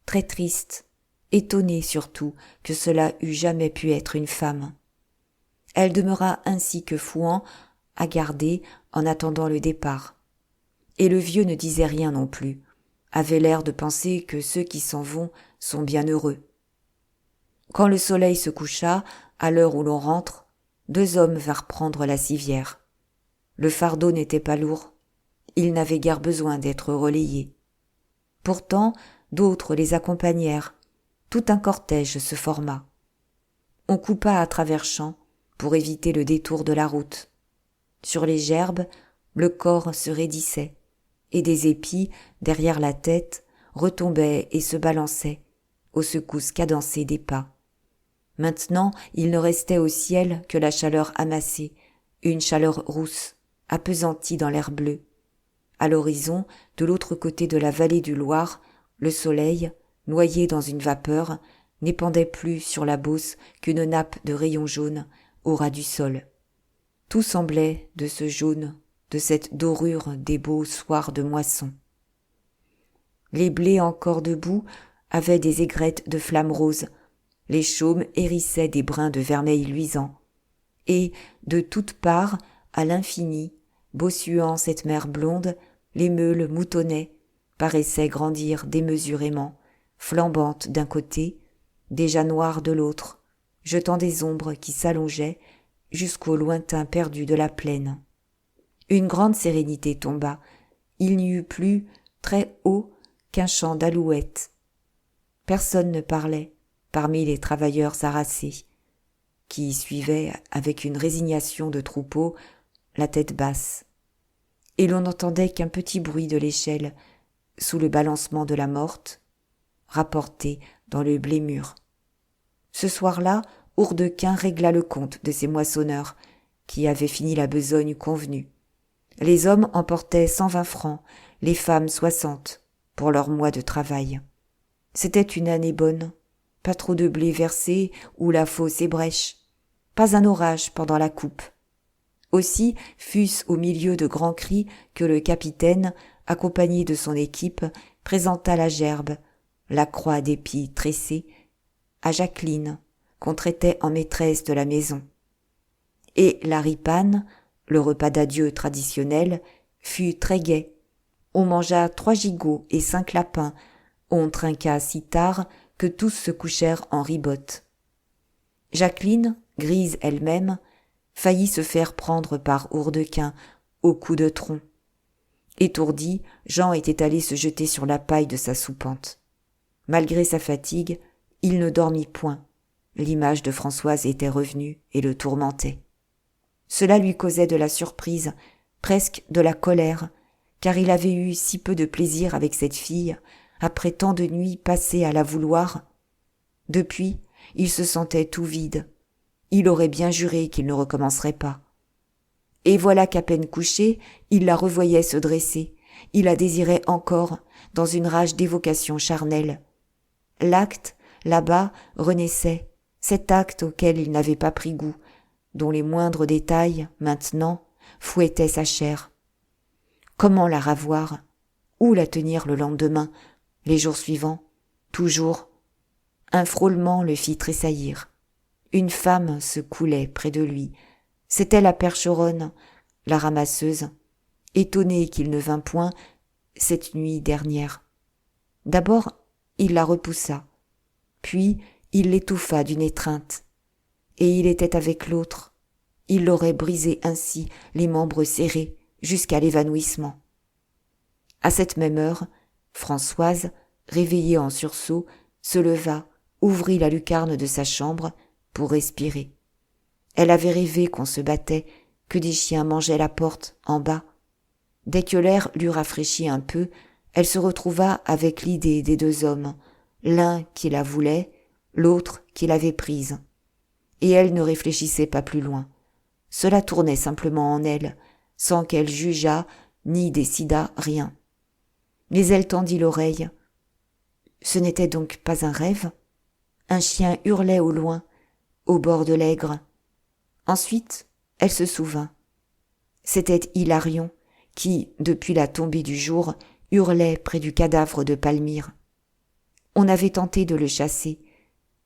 [SPEAKER 1] très triste, étonnée surtout que cela eût jamais pu être une femme. Elle demeura ainsi que Fouan, à garder en attendant le départ. Et le vieux ne disait rien non plus, avait l'air de penser que ceux qui s'en vont sont bien heureux. Quand le soleil se coucha, à l'heure où l'on rentre, 2 hommes vinrent prendre la civière. Le fardeau n'était pas lourd, il n'avait guère besoin d'être relayé. Pourtant, d'autres les accompagnèrent, tout un cortège se forma. On coupa à travers champs pour éviter le détour de la route. Sur les gerbes, le corps se raidissait, et des épis, derrière la tête, retombaient et se balançaient, aux secousses cadencées des pas. Maintenant, il ne restait au ciel que la chaleur amassée, une chaleur rousse, appesantie dans l'air bleu. À l'horizon, de l'autre côté de la vallée du Loir, le soleil, noyé dans une vapeur, n'épandait plus sur la Beauce qu'une nappe de rayons jaunes au ras du sol. Tout semblait de ce jaune, de cette dorure des beaux soirs de moisson. Les blés encore debout avaient des aigrettes de flammes roses, les chaumes hérissaient des brins de vermeil luisant, et, de toutes parts, à l'infini, bossuant cette mer blonde, les meules moutonnaient, paraissaient grandir démesurément, flambantes d'un côté, déjà noires de l'autre, jetant des ombres qui s'allongeaient jusqu'au lointain perdu de la plaine. Une grande sérénité tomba. Il n'y eut plus, très haut, qu'un chant d'alouettes. Personne ne parlait, parmi les travailleurs harassés, qui suivaient avec une résignation de troupeau, la tête basse. Et l'on n'entendait qu'un petit bruit de l'échelle, sous le balancement de la morte, rapporté dans le blé mûr. Ce soir-là, Hourdequin régla le compte de ses moissonneurs, qui avaient fini la besogne convenue. Les hommes emportaient 120 francs, les femmes 60, pour leur mois de travail. C'était une année bonne, pas trop de blé versé ou la fosse ébrèche, pas un orage pendant la coupe. Aussi fut-ce au milieu de grands cris que le capitaine, accompagné de son équipe, présenta la gerbe, la croix d'épis tressée, à Jacqueline, qu'on traitait en maîtresse de la maison. Et la ripane, le repas d'adieu traditionnel, fut très gai. On mangea 3 gigots et 5 lapins, on trinqua si tard que tous se couchèrent en ribote. Jacqueline, grise elle-même, faillit se faire prendre par Hourdequin au coup de tronc. Étourdi, Jean était allé se jeter sur la paille de sa soupente. Malgré sa fatigue, il ne dormit point. L'image de Françoise était revenue et le tourmentait. Cela lui causait de la surprise, presque de la colère, car il avait eu si peu de plaisir avec cette fille, après tant de nuits passées à la vouloir. Depuis, il se sentait tout vide. Il aurait bien juré qu'il ne recommencerait pas. Et voilà qu'à peine couché, il la revoyait se dresser. Il la désirait encore, dans une rage d'évocation charnelle. L'acte, là-bas, renaissait, cet acte auquel il n'avait pas pris goût, dont les moindres détails, maintenant, fouettaient sa chair. Comment la ravoir? Où la tenir le lendemain, les jours suivants? Toujours. Un frôlement le fit tressaillir. Une femme se coulait près de lui. C'était la percheronne, la ramasseuse, étonnée qu'il ne vînt point cette nuit dernière. D'abord, il la repoussa, puis il l'étouffa d'une étreinte. Et il était avec l'autre. Il l'aurait brisé ainsi, les membres serrés, jusqu'à l'évanouissement. À cette même heure, Françoise, réveillée en sursaut, se leva, ouvrit la lucarne de sa chambre pour respirer. Elle avait rêvé qu'on se battait, que des chiens mangeaient la porte, en bas. Dès que l'air l'eut rafraîchi un peu, elle se retrouva avec l'idée des 2 hommes, l'un qui la voulait, l'autre qui l'avait prise. Et elle ne réfléchissait pas plus loin. Cela tournait simplement en elle, sans qu'elle jugeât ni décidât rien. Mais elle tendit l'oreille. Ce n'était donc pas un rêve? Un chien hurlait au loin, au bord de l'Ègre. Ensuite, elle se souvint. C'était Hilarion qui, depuis la tombée du jour, hurlait près du cadavre de Palmyre. On avait tenté de le chasser.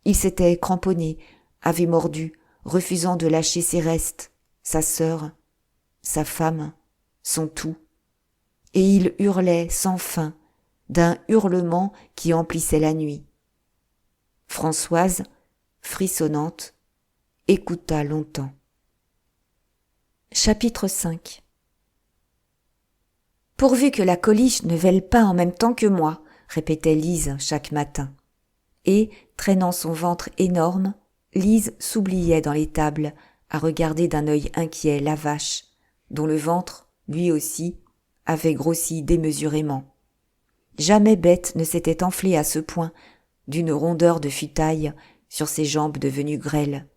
[SPEAKER 1] Il s'était cramponné, avait mordu, refusant de lâcher ses restes, sa sœur, sa femme, son tout. Et il hurlait sans fin, d'un hurlement qui emplissait la nuit. Françoise, frissonnante, écouta longtemps. Chapitre 5. Pourvu que la Coliche ne vèle pas en même temps que moi, répétait Lise chaque matin. Et, traînant son ventre énorme, Lise s'oubliait dans l'étable, à regarder d'un œil inquiet la vache, dont le ventre, lui aussi, avait grossi démesurément. Jamais bête ne s'était enflée à ce point, d'une rondeur de futaille, sur ses jambes devenues grêles.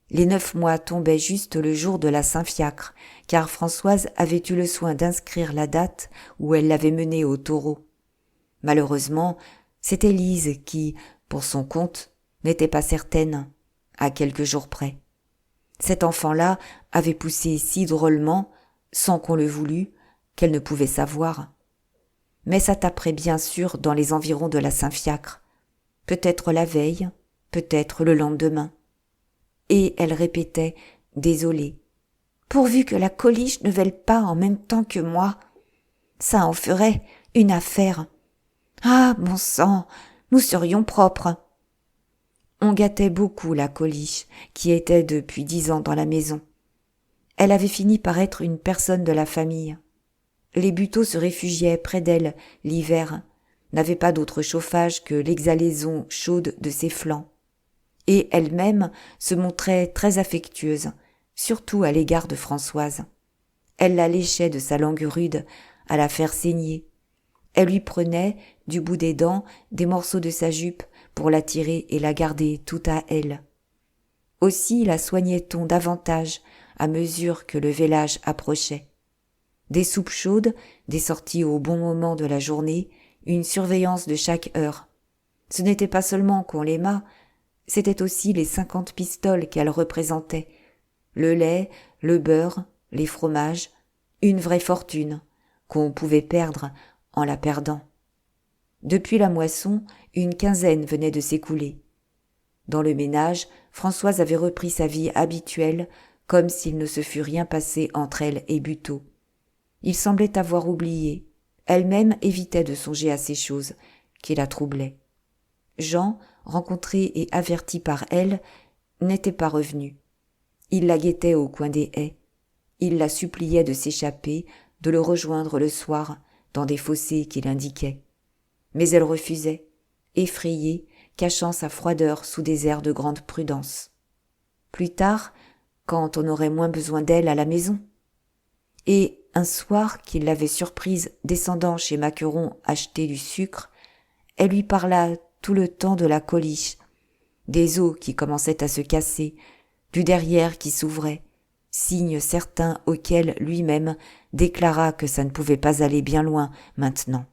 [SPEAKER 1] Les 9 mois tombaient juste le jour de la Saint-Fiacre, car Françoise avait eu le soin d'inscrire la date où elle l'avait menée au taureau. Malheureusement, c'était Lise qui, pour son compte, n'était pas certaine, à quelques jours près. Cet enfant-là avait poussé si drôlement, sans qu'on le voulût, qu'elle ne pouvait savoir. Mais ça taperait bien sûr dans les environs de la Saint-Fiacre, peut-être la veille, peut-être le lendemain. Et elle répétait, désolée, « Pourvu que la Coliche ne vèle pas en même temps que moi, ça en ferait une affaire. Ah, bon sang, nous serions propres. » On gâtait beaucoup la Coliche, qui était depuis 10 ans dans la maison. Elle avait fini par être une personne de la famille. Les Buteau se réfugiaient près d'elle l'hiver, n'avaient pas d'autre chauffage que l'exhalaison chaude de ses flancs. Et elle-même se montrait très affectueuse, surtout à l'égard de Françoise. Elle la léchait de sa langue rude à la faire saigner. Elle lui prenait, du bout des dents, des morceaux de sa jupe pour la tirer et la garder tout à elle. Aussi la soignait-on davantage à mesure que le vélage approchait. Des soupes chaudes, des sorties au bon moment de la journée, une surveillance de chaque heure. Ce n'était pas seulement qu'on l'aimât, c'était aussi les 50 pistoles qu'elle représentait. Le lait, le beurre, les fromages, une vraie fortune, qu'on pouvait perdre en la perdant. Depuis la moisson, une quinzaine venait de s'écouler. Dans le ménage, Françoise avait repris sa vie habituelle, comme s'il ne se fût rien passé entre elle et Buteau. Il semblait avoir oublié. Elle-même évitait de songer à ces choses qui la troublaient. Jean, rencontré et averti par elle, n'était pas revenu. Il la guettait au coin des haies. Il la suppliait de s'échapper, de le rejoindre le soir, dans des fossés qu'il indiquait. Mais elle refusait, effrayée, cachant sa froideur sous des airs de grande prudence. Plus tard, quand on aurait moins besoin d'elle à la maison. Et un soir qu'il l'avait surprise descendant chez Macqueron acheter du sucre, elle lui parla tout le temps de la coliche, des os qui commençaient à se casser, du derrière qui s'ouvrait, signe certain auquel lui-même déclara que ça ne pouvait pas aller bien loin maintenant.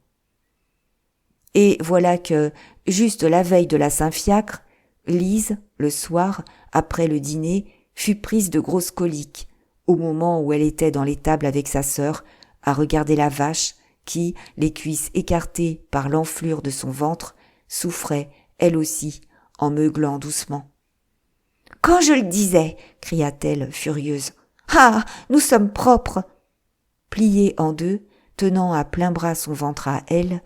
[SPEAKER 1] Et voilà que, juste la veille de la Saint-Fiacre, Lise, le soir, après le dîner, fut prise de grosses coliques, au moment où elle était dans l'étable avec sa sœur, à regarder la vache, qui, les cuisses écartées par l'enflure de son ventre, souffrait, elle aussi, en meuglant doucement. « Quand je le disais !» cria-t-elle, furieuse. « Ah, nous sommes propres !» Pliée en deux, tenant à plein bras son ventre à elle,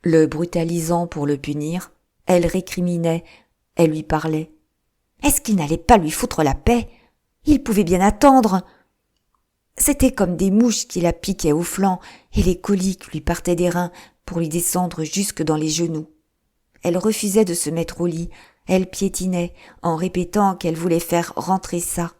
[SPEAKER 1] le brutalisant pour le punir, elle récriminait, elle lui parlait. Est-ce qu'il n'allait pas lui foutre la paix ? Il pouvait bien attendre. C'était comme des mouches qui la piquaient au flanc, et les coliques lui partaient des reins pour lui descendre jusque dans les genoux. Elle refusait de se mettre au lit, elle piétinait en répétant qu'elle voulait faire rentrer ça.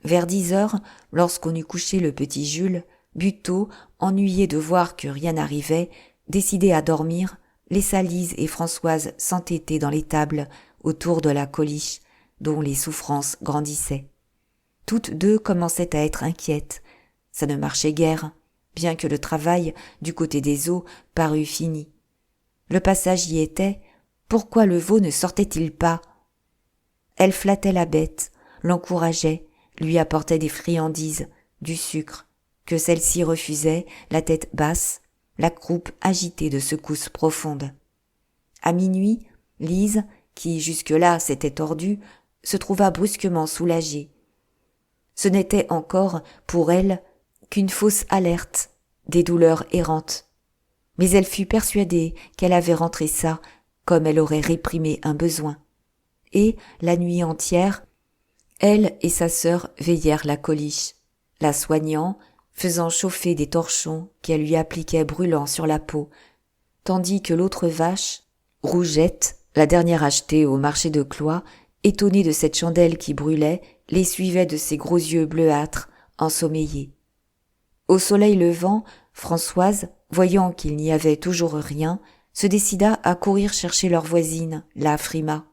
[SPEAKER 1] Vers 10 heures, lorsqu'on eut couché le petit Jules, Buteau, ennuyé de voir que rien n'arrivait, décidé à dormir, laissa Lise et Françoise s'entêter dans l'étable autour de la coliche, dont les souffrances grandissaient. Toutes deux commençaient à être inquiètes. Ça ne marchait guère, bien que le travail, du côté des eaux, parût fini. Le passage y était, pourquoi le veau ne sortait-il pas ? Elle flattait la bête, l'encourageait, lui apportait des friandises, du sucre, que celle-ci refusait, la tête basse, la croupe agitée de secousses profondes. À minuit, Lise, qui jusque-là s'était tordue, se trouva brusquement soulagée. Ce n'était encore, pour elle, qu'une fausse alerte, des douleurs errantes. Mais elle fut persuadée qu'elle avait rentré ça comme elle aurait réprimé un besoin. Et, la nuit entière, elle et sa sœur veillèrent la coliche, la soignant, faisant chauffer des torchons qu'elle lui appliquait brûlants sur la peau, tandis que l'autre vache, Rougette, la dernière achetée au marché de Cloyes, étonnée de cette chandelle qui brûlait, les suivait de ses gros yeux bleuâtres, ensommeillés. Au soleil levant, Françoise, voyant qu'il n'y avait toujours rien, se décida à courir chercher leur voisine, la Frima.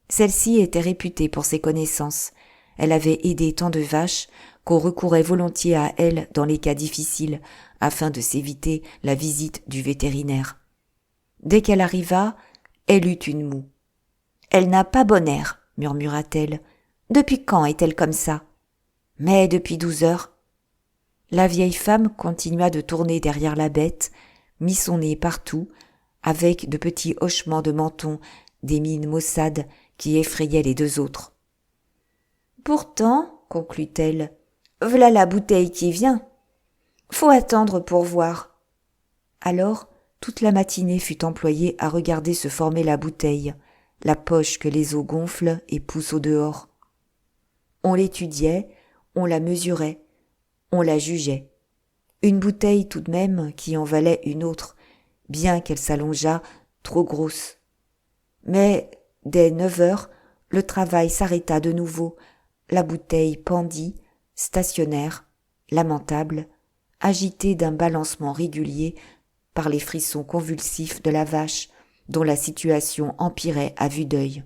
[SPEAKER 1] Celle-ci était réputée pour ses connaissances. Elle avait aidé tant de vaches qu'on recourait volontiers à elle dans les cas difficiles, afin de s'éviter la visite du vétérinaire. Dès qu'elle arriva, elle eut une moue. « Elle n'a pas bon air, » murmura-t-elle. « Depuis quand est-elle comme ça ?»« Mais depuis 12 heures. » La vieille femme continua de tourner derrière la bête, mit son nez partout, avec de petits hochements de menton, des mines maussades qui effrayaient les deux autres. « Pourtant, » conclut-elle, « v'là la bouteille qui vient. Faut attendre pour voir. » Alors, toute la matinée fut employée à regarder se former la bouteille, la poche que les eaux gonflent et poussent au dehors. On l'étudiait, on la mesurait, on la jugeait. Une bouteille tout de même qui en valait une autre, bien qu'elle s'allongeât, trop grosse. Mais dès 9 heures, le travail s'arrêta de nouveau, la bouteille pendit, stationnaire, lamentable, agitée d'un balancement régulier par les frissons convulsifs de la vache, dont la situation empirait à vue d'œil.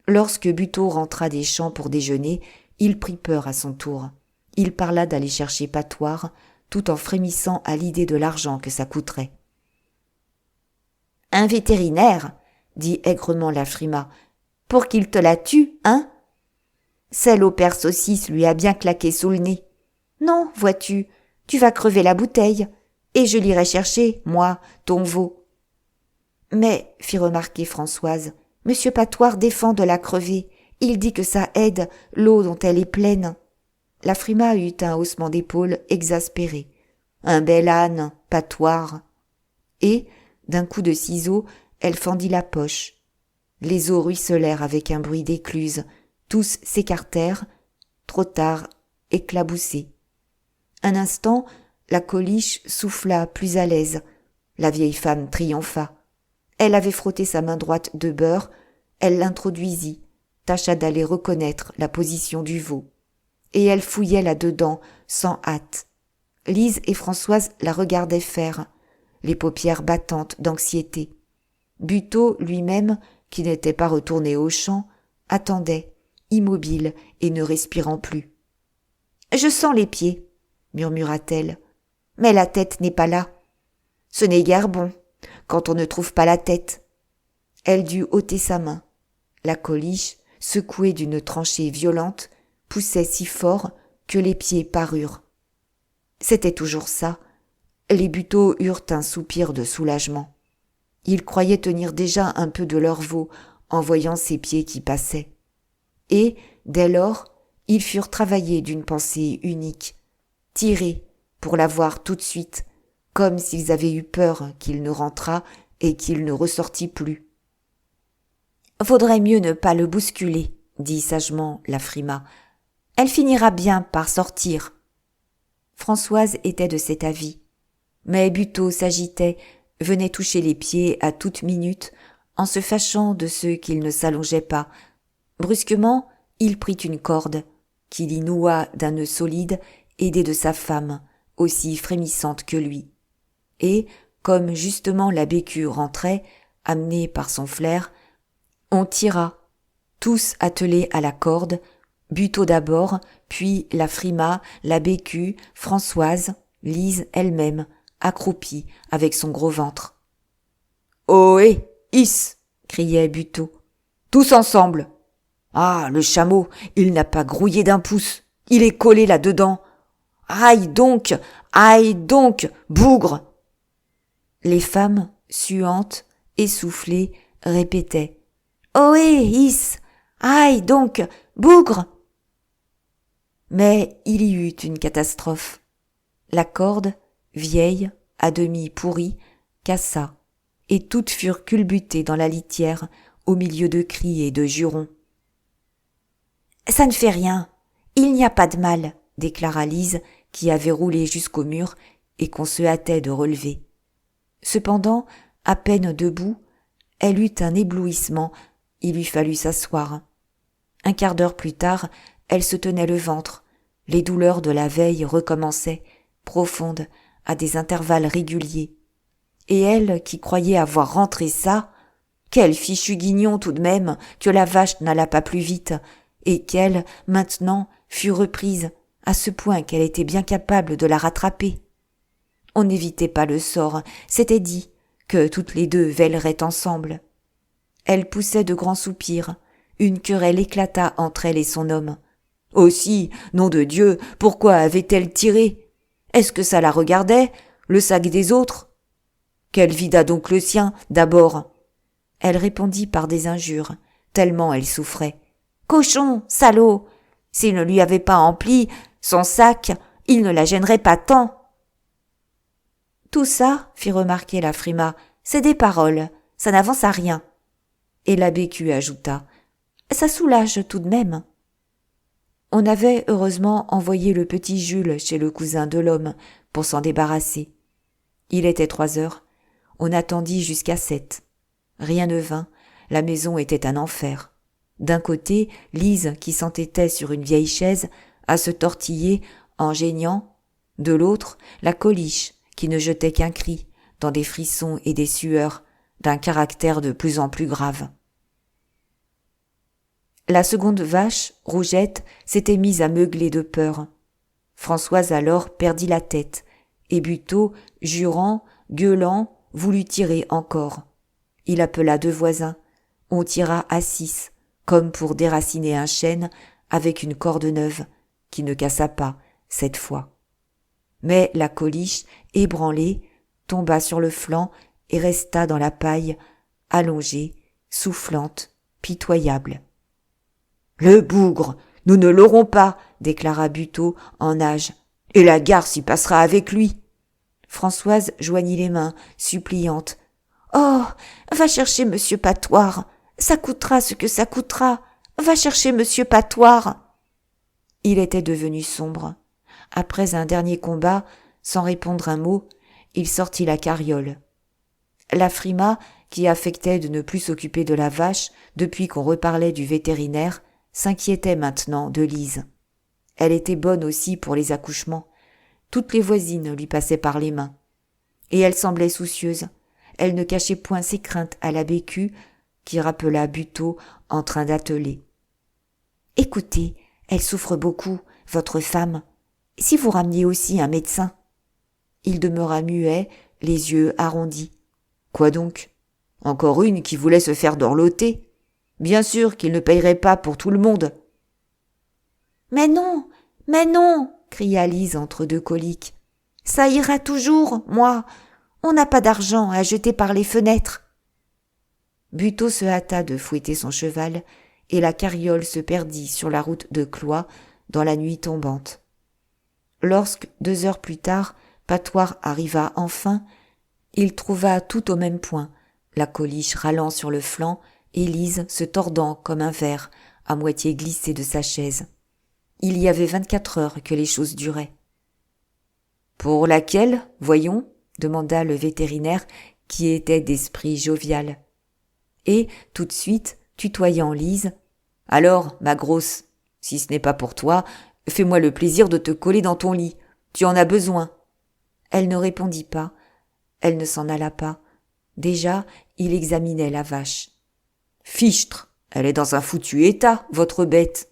[SPEAKER 1] Lorsque Buteau rentra des champs pour déjeuner, il prit peur à son tour. Il parla d'aller chercher Patoire, tout en frémissant à l'idée de l'argent que ça coûterait. « Un vétérinaire !» dit aigrement la Frimat. « Pour qu'il te la tue, hein ?» Celle au père saucisse lui a bien claqué sous le nez. « Non, vois-tu, tu vas crever la bouteille, et je l'irai chercher, moi, ton veau. » « Mais, fit remarquer Françoise, Monsieur Patoire défend de la crever. Il dit que ça aide, l'eau dont elle est pleine. » La Frimat eut un haussement d'épaules exaspéré. Un bel âne, Patoire. Et, d'un coup de ciseau, elle fendit la poche. Les eaux ruisselèrent avec un bruit d'écluse. Tous s'écartèrent, trop tard, éclaboussés. Un instant, la Coliche souffla plus à l'aise. La vieille femme triompha. Elle avait frotté sa main droite de beurre, elle l'introduisit, tâcha d'aller reconnaître la position du veau. Et elle fouillait là-dedans, sans hâte. Lise et Françoise la regardaient faire, les paupières battantes d'anxiété. Buteau, lui-même, qui n'était pas retourné au champ, attendait, immobile et ne respirant plus. « Je sens les pieds, » murmura-t-elle, « mais la tête n'est pas là. Ce n'est guère bon, quand on ne trouve pas la tête. » Elle dut ôter sa main. La Coliche, secouée d'une tranchée violente, poussait si fort que les pieds parurent. C'était toujours ça. Les Buteau eurent un soupir de soulagement. Ils croyaient tenir déjà un peu de leur veau en voyant ces pieds qui passaient. Et, dès lors, ils furent travaillés d'une pensée unique, tirés pour la voir tout de suite, comme s'ils avaient eu peur qu'il ne rentrât et qu'il ne ressortît plus. « Vaudrait mieux ne pas le bousculer, » dit sagement la Frimat. « Elle finira bien par sortir. » Françoise était de cet avis. Mais Buteau s'agitait, venait toucher les pieds à toute minute, en se fâchant de ceux qu'il ne s'allongeait pas. Brusquement, il prit une corde, qu'il y noua d'un nœud solide, aidé de sa femme, aussi frémissante que lui. Et, comme justement la Bécu rentrait, amenée par son flair, on tira, tous attelés à la corde, Buteau d'abord, puis la Frimat, la Bécu, Françoise, Lise elle-même, accroupie avec son gros ventre. « Ohé, hisse !» criait Buteau. « Tous ensemble ! Ah, le chameau, il n'a pas grouillé d'un pouce, il est collé là-dedans. Aïe donc, bougre !» Les femmes, suantes, essoufflées, répétaient « Ohé, hisse ! Aïe donc, bougre !» Mais il y eut une catastrophe. La corde, vieille, à demi pourrie, cassa, et toutes furent culbutées dans la litière, au milieu de cris et de jurons. « Ça ne fait rien, il n'y a pas de mal, » déclara Lise, qui avait roulé jusqu'au mur et qu'on se hâtait de relever. Cependant, à peine debout, elle eut un éblouissement, il lui fallut s'asseoir. Un quart d'heure plus tard, elle se tenait le ventre, les douleurs de la veille recommençaient, profondes, à des intervalles réguliers. Et elle, qui croyait avoir rentré ça, quel fichu guignon tout de même que la vache n'alla pas plus vite, et qu'elle, maintenant, fut reprise, à ce point qu'elle était bien capable de la rattraper. On n'évitait pas le sort, c'était dit, que toutes les deux vêleraient ensemble. Elle poussait de grands soupirs, une querelle éclata entre elle et son homme. Aussi, nom de Dieu, pourquoi avait-elle tiré ? Est-ce que ça la regardait, le sac des autres ? Qu'elle vida donc le sien, d'abord. Elle répondit par des injures, tellement elle souffrait. Cochon, salaud ! S'il ne lui avait pas empli son sac, il ne la gênerait pas tant. Tout ça, fit remarquer la Frimat, c'est des paroles, ça n'avance à rien. Et la Bécu ajouta, ça soulage tout de même. On avait heureusement envoyé le petit Jules chez le cousin de l'homme pour s'en débarrasser. Il était 3 heures. On attendit jusqu'à 7. Rien ne vint. La maison était un enfer. D'un côté, Lise, qui s'entêtait sur une vieille chaise, à se tortiller en geignant. De l'autre, la Coliche, qui ne jetait qu'un cri, dans des frissons et des sueurs, d'un caractère de plus en plus grave. La seconde vache, Rougette, s'était mise à meugler de peur. Françoise alors perdit la tête, et Buteau, jurant, gueulant, voulut tirer encore. Il appela 2 voisins. On tira à 6, comme pour déraciner un chêne avec une corde neuve, qui ne cassa pas, cette fois. Mais la Coliche, ébranlée, tomba sur le flanc et resta dans la paille, allongée, soufflante, pitoyable. « Le bougre, nous ne l'aurons pas, déclara Buteau en nage, et la garce y passera avec lui. Françoise joignit les mains, suppliante. « Oh, va chercher monsieur Patoire, ça coûtera ce que ça coûtera, va chercher monsieur Patoire. » Il était devenu sombre. Après un dernier combat, sans répondre un mot, il sortit la carriole. La Frima, qui affectait de ne plus s'occuper de la vache depuis qu'on reparlait du vétérinaire, s'inquiétait maintenant de Lise. Elle était bonne aussi pour les accouchements. Toutes les voisines lui passaient par les mains. Et elle semblait soucieuse. Elle ne cachait point ses craintes à la Bécu, qui rappela Buteau en train d'atteler. « Écoutez, elle souffre beaucoup, votre femme. Si vous rameniez aussi un médecin ?» Il demeura muet, les yeux arrondis. « Quoi donc ? Encore une qui voulait se faire dorloter ? Bien sûr qu'il ne payerait pas pour tout le monde. »« Mais non, cria Lise entre 2 coliques. « Ça ira toujours, moi. On n'a pas d'argent à jeter par les fenêtres. » Buteau se hâta de fouetter son cheval, et la carriole se perdit sur la route de Cloyes dans la nuit tombante. Lorsque, 2 heures plus tard, Patoire arriva enfin, il trouva tout au même point, la Coliche râlant sur le flanc, et Lise se tordant comme un ver, à moitié glissée de sa chaise. Il y avait 24 heures que les choses duraient. « Pour laquelle, voyons ?» demanda le vétérinaire, qui était d'esprit jovial. Et, tout de suite, tutoyant Lise, « Alors, ma grosse, si ce n'est pas pour toi, fais-moi le plaisir de te coller dans ton lit. Tu en as besoin. » Elle ne répondit pas. Elle ne s'en alla pas. Déjà, il examinait la vache. « Fichtre, elle est dans un foutu état, votre bête.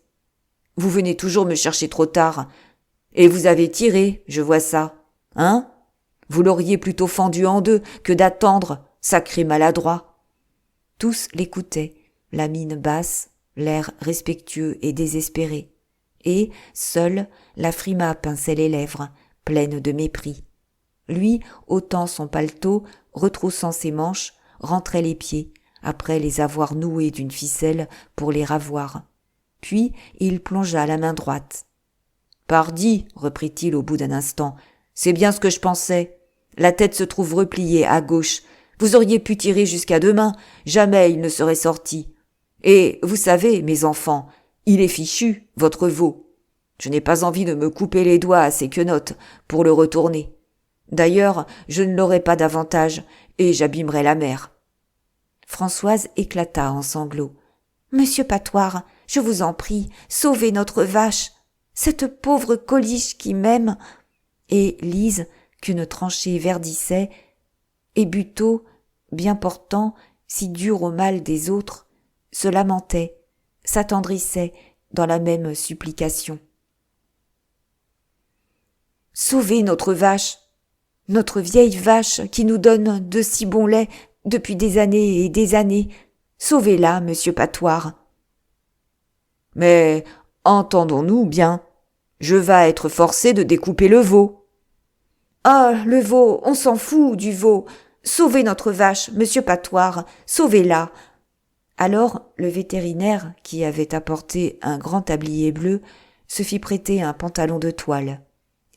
[SPEAKER 1] Vous venez toujours me chercher trop tard. Et vous avez tiré, je vois ça. Hein ? Vous l'auriez plutôt fendu en 2 que d'attendre, sacré maladroit. » Tous l'écoutaient, la mine basse, l'air respectueux et désespéré. Et, seule, la Frima pinçait les lèvres, pleine de mépris. Lui, ôtant son paletot, retroussant ses manches, rentrait les pieds, après les avoir noués d'une ficelle pour les ravoir. Puis il plongea la main droite. « Pardi, reprit-il au bout d'un instant, c'est bien ce que je pensais. La tête se trouve repliée à gauche. Vous auriez pu tirer jusqu'à demain, jamais il ne serait sorti. Et, vous savez, mes enfants, il est fichu, votre veau. Je n'ai pas envie de me couper les doigts à ces quenottes pour le retourner. D'ailleurs, je ne l'aurai pas davantage, et j'abîmerai la mère. » Françoise éclata en sanglots. « Monsieur Patoire, je vous en prie, sauvez notre vache, cette pauvre Coliche qui m'aime. » Et Lise, qu'une tranchée verdissait, et Buteau, bien portant, si dur au mal des autres, se lamentait, s'attendrissait dans la même supplication. « Sauvez notre vache, notre vieille vache qui nous donne de si bons laits depuis des années et des années. Sauvez-la, monsieur Patoire. »« Mais entendons-nous bien, je vas être forcé de découper le veau. »« Ah, le veau, on s'en fout du veau. Sauvez notre vache, monsieur Patoire, sauvez-la. » Alors le vétérinaire, qui avait apporté un grand tablier bleu, se fit prêter un pantalon de toile.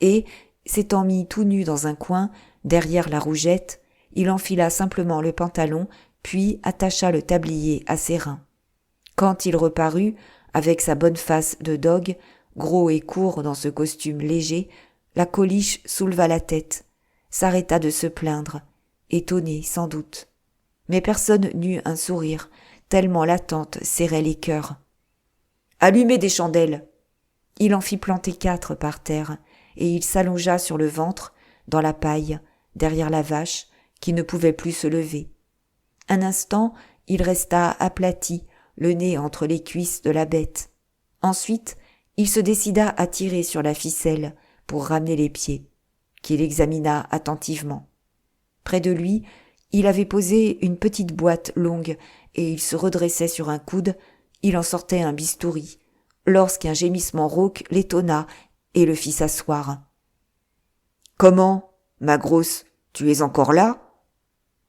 [SPEAKER 1] Et, s'étant mis tout nu dans un coin, derrière la rougette, il enfila simplement le pantalon, puis attacha le tablier à ses reins. Quand il reparut, avec sa bonne face de dogue, Gros et court dans ce costume léger, la Coliche souleva la tête, s'arrêta de se plaindre, étonnée sans doute. Mais personne n'eut un sourire, tellement l'attente serrait les cœurs. « Allumez des chandelles !» Il en fit planter 4 par terre, et il s'allongea sur le ventre, dans la paille, derrière la vache, qui ne pouvait plus se lever. Un instant, il resta aplati, le nez entre les cuisses de la bête. Ensuite, il se décida à tirer sur la ficelle pour ramener les pieds, qu'il examina attentivement. Près de lui, il avait posé une petite boîte longue et il se redressait sur un coude, il en sortait un bistouri, lorsqu'un gémissement rauque l'étonna et le fit s'asseoir. « Comment, ma grosse, tu es encore là ?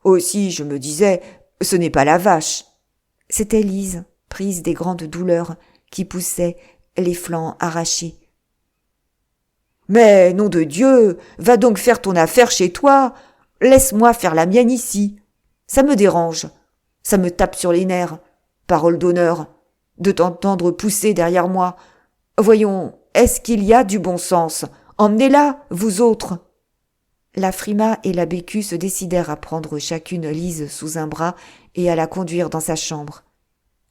[SPEAKER 1] Aussi, je me disais, ce n'est pas la vache. » C'était Lise, prise des grandes douleurs, qui poussait, les flancs arrachés. « Mais, nom de Dieu, va donc faire ton affaire chez toi. Laisse-moi faire la mienne ici. Ça me dérange. Ça me tape sur les nerfs. Parole d'honneur. De t'entendre pousser derrière moi. Voyons, est-ce qu'il y a du bon sens ? Emmenez-la, vous autres. » La Frima et la Bécu se décidèrent à prendre chacune Lise sous un bras et à la conduire dans sa chambre.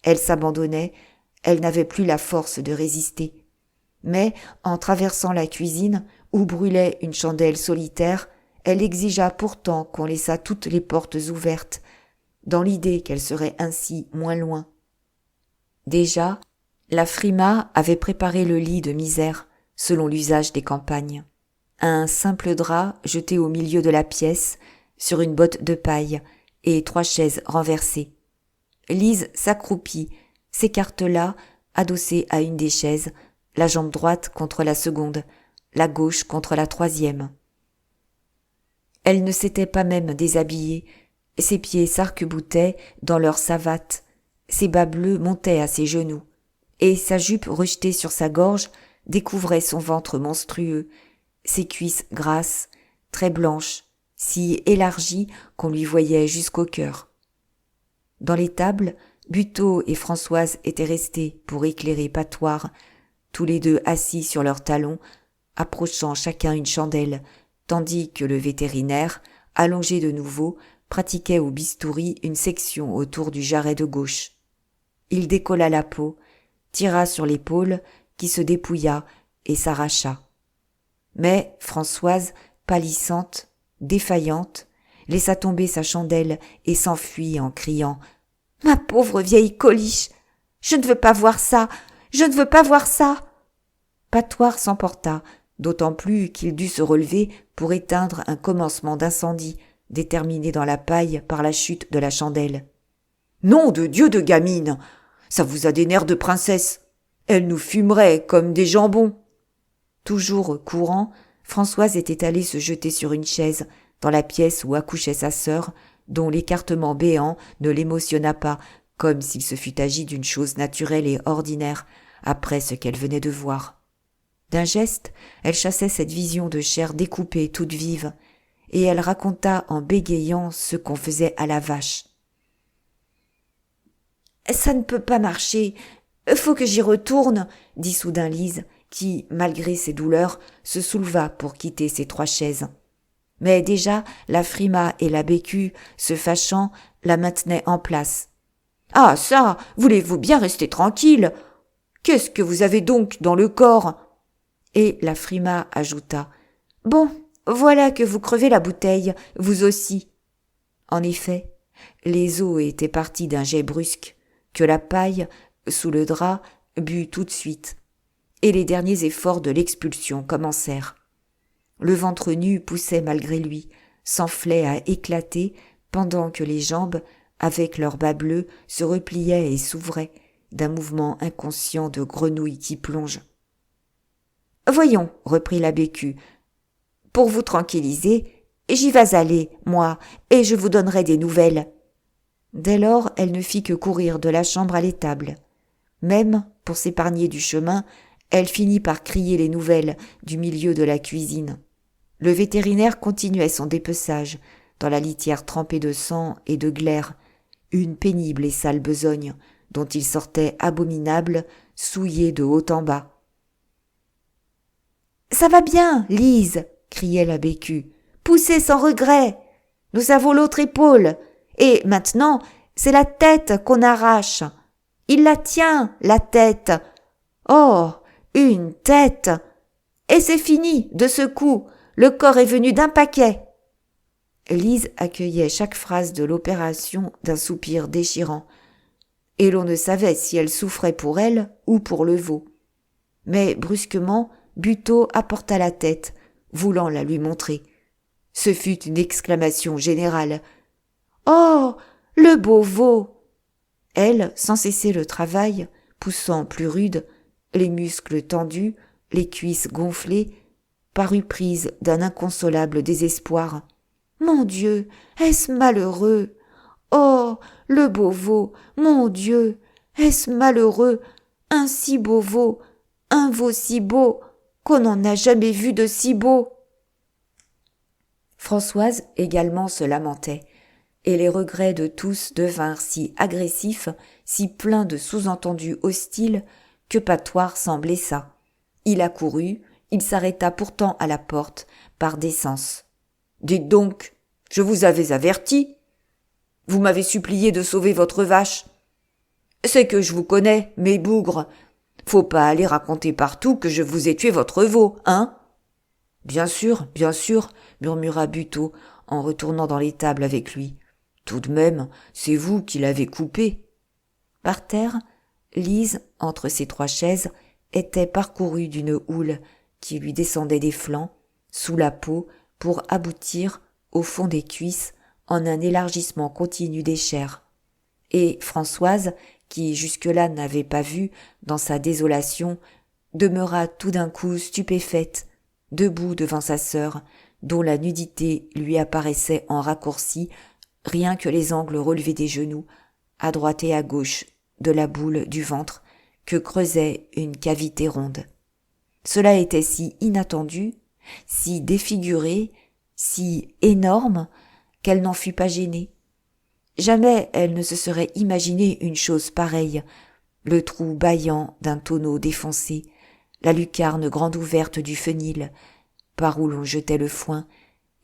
[SPEAKER 1] Elle s'abandonnait, elle n'avait plus la force de résister. Mais, en traversant la cuisine, où brûlait une chandelle solitaire, elle exigea pourtant qu'on laissât toutes les portes ouvertes, dans l'idée qu'elle serait ainsi moins loin. Déjà, la Frima avait préparé le lit de misère, selon l'usage des campagnes. Un simple drap jeté au milieu de la pièce, sur une botte de paille, et 3 chaises renversées. Lise s'accroupit, s'écartela, adossée à une des chaises, la jambe droite contre la seconde, la gauche contre la 3e. Elle ne s'était pas même déshabillée, ses pieds s'arc-boutaient dans leurs savates, ses bas bleus montaient à ses genoux, et sa jupe rejetée sur sa gorge découvrait son ventre monstrueux, ses cuisses grasses, très blanches, si élargies qu'on lui voyait jusqu'au cœur. Dans l'étable, Buteau et Françoise étaient restés pour éclairer Patoire, tous les deux assis sur leurs talons, approchant chacun une chandelle, tandis que le vétérinaire, allongé de nouveau, pratiquait au bistouri une section autour du jarret de gauche. Il décolla la peau, tira sur l'épaule, qui se dépouilla et s'arracha. Mais Françoise, pâlissante, défaillante, laissa tomber sa chandelle et s'enfuit en criant « Ma pauvre vieille Coliche, je ne veux pas voir ça, je ne veux pas voir ça !» Patoire s'emporta, d'autant plus qu'il dut se relever pour éteindre un commencement d'incendie, déterminé dans la paille par la chute de la chandelle. « Nom de Dieu de gamine, ça vous a des nerfs de princesse, elle nous fumerait comme des jambons !» Toujours courant, Françoise était allée se jeter sur une chaise, dans la pièce où accouchait sa sœur, dont l'écartement béant ne l'émotionna pas, comme s'il se fût agi d'une chose naturelle et ordinaire, après ce qu'elle venait de voir. D'un geste, elle chassait cette vision de chair découpée toute vive, et elle raconta en bégayant ce qu'on faisait à la vache. « Ça ne peut pas marcher, faut que j'y retourne, » dit soudain Lise, qui, malgré ses douleurs, se souleva pour quitter ses 3 chaises. Mais déjà, la Frima et la Bécu, se fâchant, la maintenaient en place. « Ah ça, voulez-vous bien rester tranquille ? Qu'est-ce que vous avez donc dans le corps ?» Et la Frima ajouta « Bon, voilà que vous crevez la bouteille, vous aussi. » En effet, les os étaient partis d'un jet brusque, que la paille, sous le drap, but tout de suite, et les derniers efforts de l'expulsion commencèrent. Le ventre nu poussait malgré lui, s'enflait à éclater, pendant que les jambes, avec leurs bas bleus, se repliaient et s'ouvraient, d'un mouvement inconscient de grenouille qui plonge. « Voyons, » reprit la Bécu, « pour vous tranquilliser, j'y vas aller, moi, et je vous donnerai des nouvelles. » Dès lors, elle ne fit que courir de la chambre à l'étable. Même, pour s'épargner du chemin, elle finit par crier les nouvelles du milieu de la cuisine. Le vétérinaire continuait son dépeçage, dans la litière trempée de sang et de glaire, une pénible et sale besogne, dont il sortait abominable, souillé de haut en bas. Ça va bien, Lise, criait la Bécu. Poussez sans regret. Nous avons l'autre épaule. Et maintenant, c'est la tête qu'on arrache. Il la tient, la tête. Oh, une tête. Et c'est fini, de ce coup. Le corps est venu d'un paquet. Lise accueillait chaque phrase de l'opération d'un soupir déchirant. Et l'on ne savait si elle souffrait pour elle ou pour le veau. Mais brusquement, Buteau apporta la tête, voulant la lui montrer. Ce fut une exclamation générale. « Oh, le beau veau !» Elle, sans cesser le travail, poussant plus rude, les muscles tendus, les cuisses gonflées, parut prise d'un inconsolable désespoir. « Mon Dieu, est-ce malheureux ! Oh, le beau veau, mon Dieu, est-ce malheureux, un si beau veau, un veau si beau, qu'on n'en a jamais vu de si beau !» Françoise également se lamentait, et les regrets de tous devinrent si agressifs, si pleins de sous-entendus hostiles, que Patoire s'en blessa. Il accourut, il s'arrêta pourtant à la porte, par décence. « Dites donc, je vous avais averti. Vous m'avez supplié de sauver votre vache. C'est que je vous connais, mes bougres. Faut pas aller raconter partout que je vous ai tué votre veau, hein ?» « bien sûr, murmura Buteau, en retournant dans l'étable avec lui. Tout de même, c'est vous qui l'avez coupé. Par terre, Lise, entre ses trois chaises, était parcourue d'une houle qui lui descendait des flancs, sous la peau, pour aboutir, au fond des cuisses, en un élargissement continu des chairs. Et Françoise, qui jusque-là n'avait pas vu, dans sa désolation, demeura tout d'un coup stupéfaite, debout devant sa sœur, dont la nudité lui apparaissait en raccourci, rien que les angles relevés des genoux, à droite et à gauche, de la boule du ventre, que creusait une cavité ronde. Cela était si inattendu, si défiguré, si énorme, qu'elle n'en fut pas gênée. Jamais elle ne se serait imaginé une chose pareille, le trou bâillant d'un tonneau défoncé, la lucarne grande ouverte du fenil, par où l'on jetait le foin,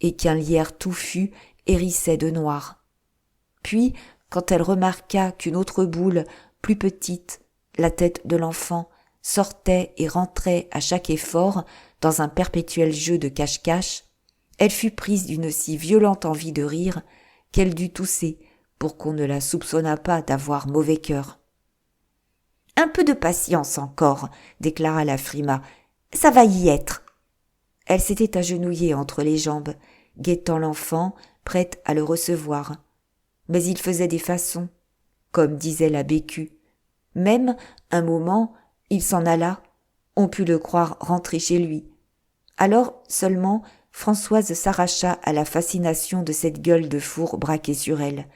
[SPEAKER 1] et qu'un lierre touffu hérissait de noir. Puis, quand elle remarqua qu'une autre boule, plus petite, la tête de l'enfant, sortait et rentrait à chaque effort dans un perpétuel jeu de cache-cache, elle fut prise d'une si violente envie de rire qu'elle dut tousser pour qu'on ne la soupçonnât pas d'avoir mauvais cœur. « Un peu de patience encore, » déclara la Frimat. « Ça va y être. » Elle s'était agenouillée entre les jambes, guettant l'enfant, prête à le recevoir. Mais il faisait des façons, comme disait la Bécu. Même, un moment, il s'en alla, on put le croire rentré chez lui. Alors seulement, Françoise s'arracha à la fascination de cette gueule de four braquée sur elle,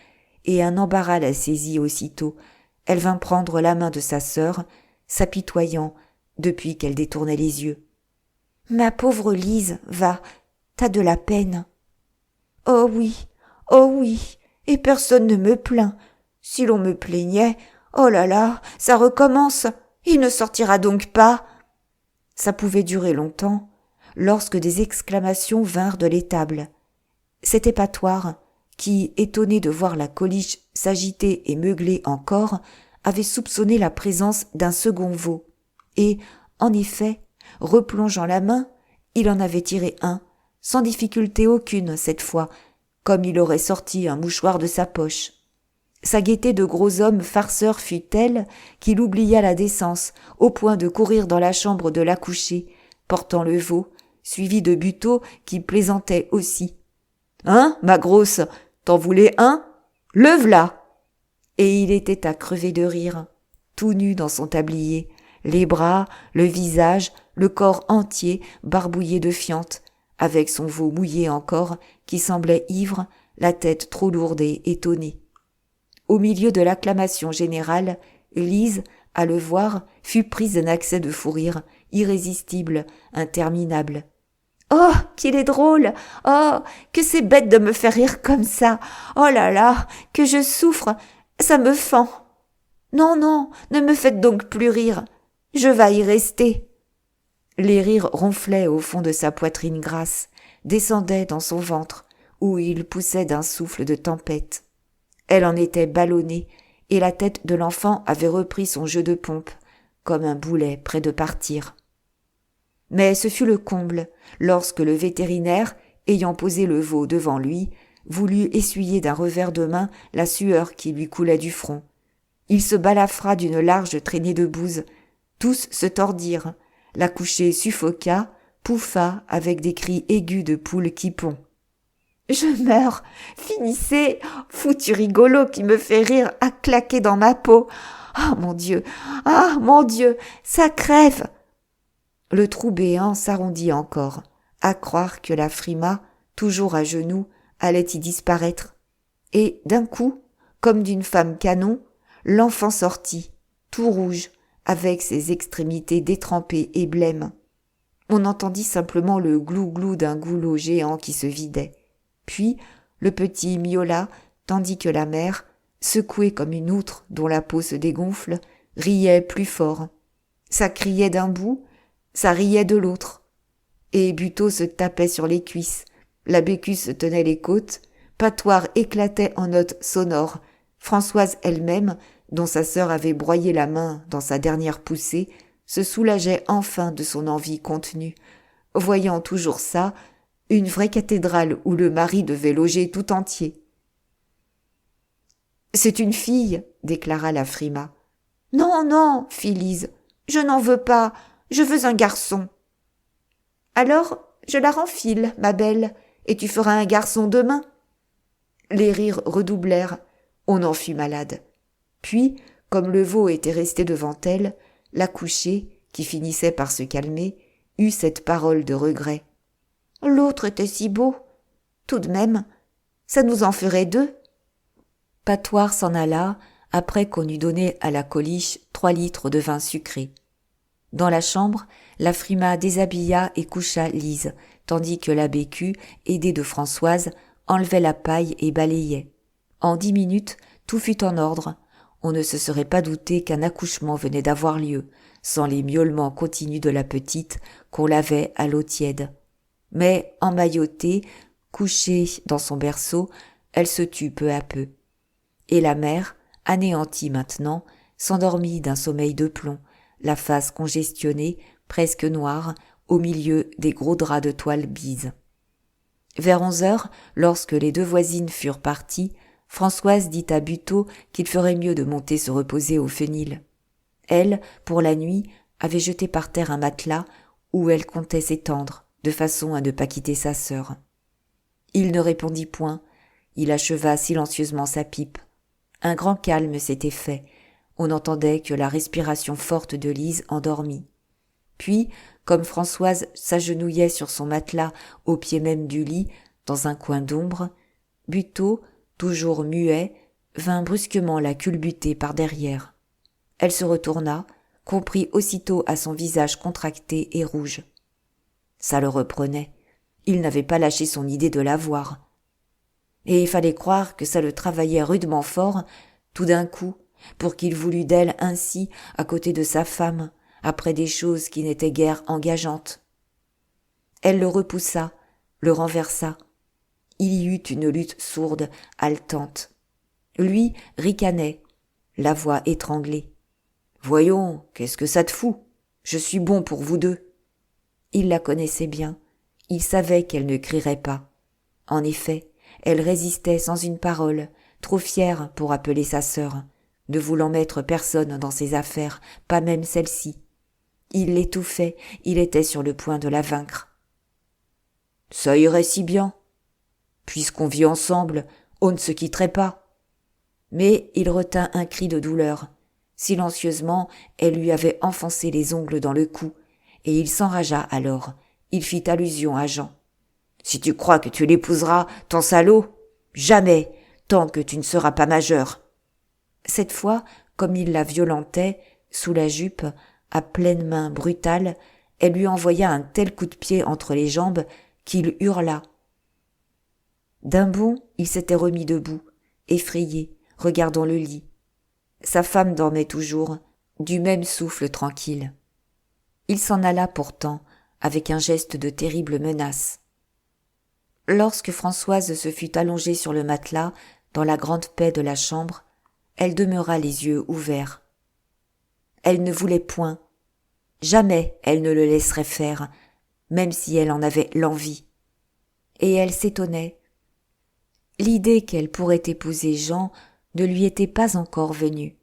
[SPEAKER 1] et un embarras la saisit aussitôt. Elle vint prendre la main de sa sœur, s'apitoyant depuis qu'elle détournait les yeux. « Ma pauvre Lise, va, t'as de la peine. »« oh oui, et personne ne me plaint. Si l'on me plaignait, oh là là, ça recommence, il ne sortira donc pas. » Ça pouvait durer longtemps, lorsque des exclamations vinrent de l'étable. C'était Patoire, qui, étonné de voir la Coliche s'agiter et meugler encore, avait soupçonné la présence d'un second veau. Et, en effet, replongeant la main, il en avait tiré un, sans difficulté aucune cette fois, comme il aurait sorti un mouchoir de sa poche. Sa gaieté de gros homme farceur fut telle qu'il oublia la décence, au point de courir dans la chambre de l'accouchée, portant le veau, suivi de Buteau qui plaisantait aussi. « Hein, ma grosse, t'en voulais un ? Le v'là !» Et il était à crever de rire, tout nu dans son tablier, les bras, le visage, le corps entier barbouillé de fiente, avec son veau mouillé encore, qui semblait ivre, la tête trop lourde et étonnée. Au milieu de l'acclamation générale, Lise, à le voir, fut prise d'un accès de fou rire, irrésistible, interminable. « Oh, qu'il est drôle! Oh, que c'est bête de me faire rire comme ça! Oh là là, que je souffre! Ça me fend! Non, ne me faites donc plus rire! Je vas y rester! » Les rires ronflaient au fond de sa poitrine grasse, descendaient dans son ventre, où ils poussaient d'un souffle de tempête. Elle en était ballonnée, et la tête de l'enfant avait repris son jeu de pompe, comme un boulet près de partir. Mais ce fut le comble, lorsque le vétérinaire, ayant posé le veau devant lui, voulut essuyer d'un revers de main la sueur qui lui coulait du front. Il se balafra d'une large traînée de bouse. Tous se tordirent. L'accouchée suffoqua, pouffa avec des cris aigus de poule qui pond. « Je meurs, finissez, foutu rigolo qui me fait rire à claquer dans ma peau. Ah mon Dieu, ça crève !» Le trou béant s'arrondit encore, à croire que la Frima, toujours à genoux, allait y disparaître. Et d'un coup, comme d'une femme canon, l'enfant sortit, tout rouge, avec ses extrémités détrempées et blêmes. On entendit simplement le glou-glou d'un goulot géant qui se vidait. Puis le petit miaula, tandis que la mère, secouée comme une outre dont la peau se dégonfle, riait plus fort. Ça criait d'un bout, ça riait de l'autre. Et Buteau se tapait sur les cuisses, la Bécusse tenait les côtes, Patoire éclatait en notes sonores, Françoise elle-même, dont sa sœur avait broyé la main dans sa dernière poussée, se soulageait enfin de son envie contenue, voyant toujours ça, une vraie cathédrale où le mari devait loger tout entier. « C'est une fille, déclara la Frima. « Non, non, fit Lise, je n'en veux pas, je veux un garçon. »« Alors, je la renfile, ma belle, et tu feras un garçon demain. » Les rires redoublèrent, on en fut malade. Puis, comme le veau était resté devant elle, l'accouchée, qui finissait par se calmer, eut cette parole de regret. « L'autre était si beau. Tout de même, ça nous en ferait 2. » Patoire s'en alla, après qu'on eut donné à la Coliche 3 litres de vin sucré. Dans la chambre, la Frima déshabilla et coucha Lise, tandis que la Bécu, aidée de Françoise, enlevait la paille et balayait. En 10 minutes, tout fut en ordre. On ne se serait pas douté qu'un accouchement venait d'avoir lieu, sans les miaulements continus de la petite qu'on lavait à l'eau tiède. Mais, emmaillotée, couchée dans son berceau, elle se tut peu à peu. Et la mère, anéantie maintenant, s'endormit d'un sommeil de plomb, la face congestionnée, presque noire, au milieu des gros draps de toile bise. Vers 11h, lorsque les 2 voisines furent parties, Françoise dit à Buteau qu'il ferait mieux de monter se reposer au fenil. Elle, pour la nuit, avait jeté par terre un matelas où elle comptait s'étendre, de façon à ne pas quitter sa sœur. Il ne répondit point, il acheva silencieusement sa pipe. Un grand calme s'était fait, on n'entendait que la respiration forte de Lise endormie. Puis, comme Françoise s'agenouillait sur son matelas au pied même du lit, dans un coin d'ombre, Buteau, toujours muet, vint brusquement la culbuter par derrière. Elle se retourna, comprit aussitôt à son visage contracté et rouge. Ça le reprenait. Il n'avait pas lâché son idée de la voir. Et il fallait croire que ça le travaillait rudement fort, tout d'un coup, pour qu'il voulût d'elle ainsi à côté de sa femme, après des choses qui n'étaient guère engageantes. Elle le repoussa, le renversa. Il y eut une lutte sourde, haletante. Lui ricanait, la voix étranglée. « Voyons, qu'est-ce que ça te fout ? Je suis bon pour vous 2. » Il la connaissait bien. Il savait qu'elle ne crierait pas. En effet, elle résistait sans une parole, trop fière pour appeler sa sœur, ne voulant mettre personne dans ses affaires, pas même celle-ci. Il l'étouffait, il était sur le point de la vaincre. « Ça irait si bien. Puisqu'on vit ensemble, on ne se quitterait pas. » Mais il retint un cri de douleur. Silencieusement, elle lui avait enfoncé les ongles dans le cou, et il s'enragea alors. Il fit allusion à Jean. « Si tu crois que tu l'épouseras, ton salaud, jamais, tant que tu ne seras pas majeur. » Cette fois, comme il la violentait, sous la jupe, à pleine main brutale, elle lui envoya un tel coup de pied entre les jambes qu'il hurla. D'un bond, il s'était remis debout, effrayé, regardant le lit. Sa femme dormait toujours, du même souffle tranquille. Il s'en alla pourtant, avec un geste de terrible menace. Lorsque Françoise se fut allongée sur le matelas, dans la grande paix de la chambre, elle demeura les yeux ouverts. Elle ne voulait point. Jamais elle ne le laisserait faire, même si elle en avait l'envie. Et elle s'étonnait. L'idée qu'elle pourrait épouser Jean ne lui était pas encore venue.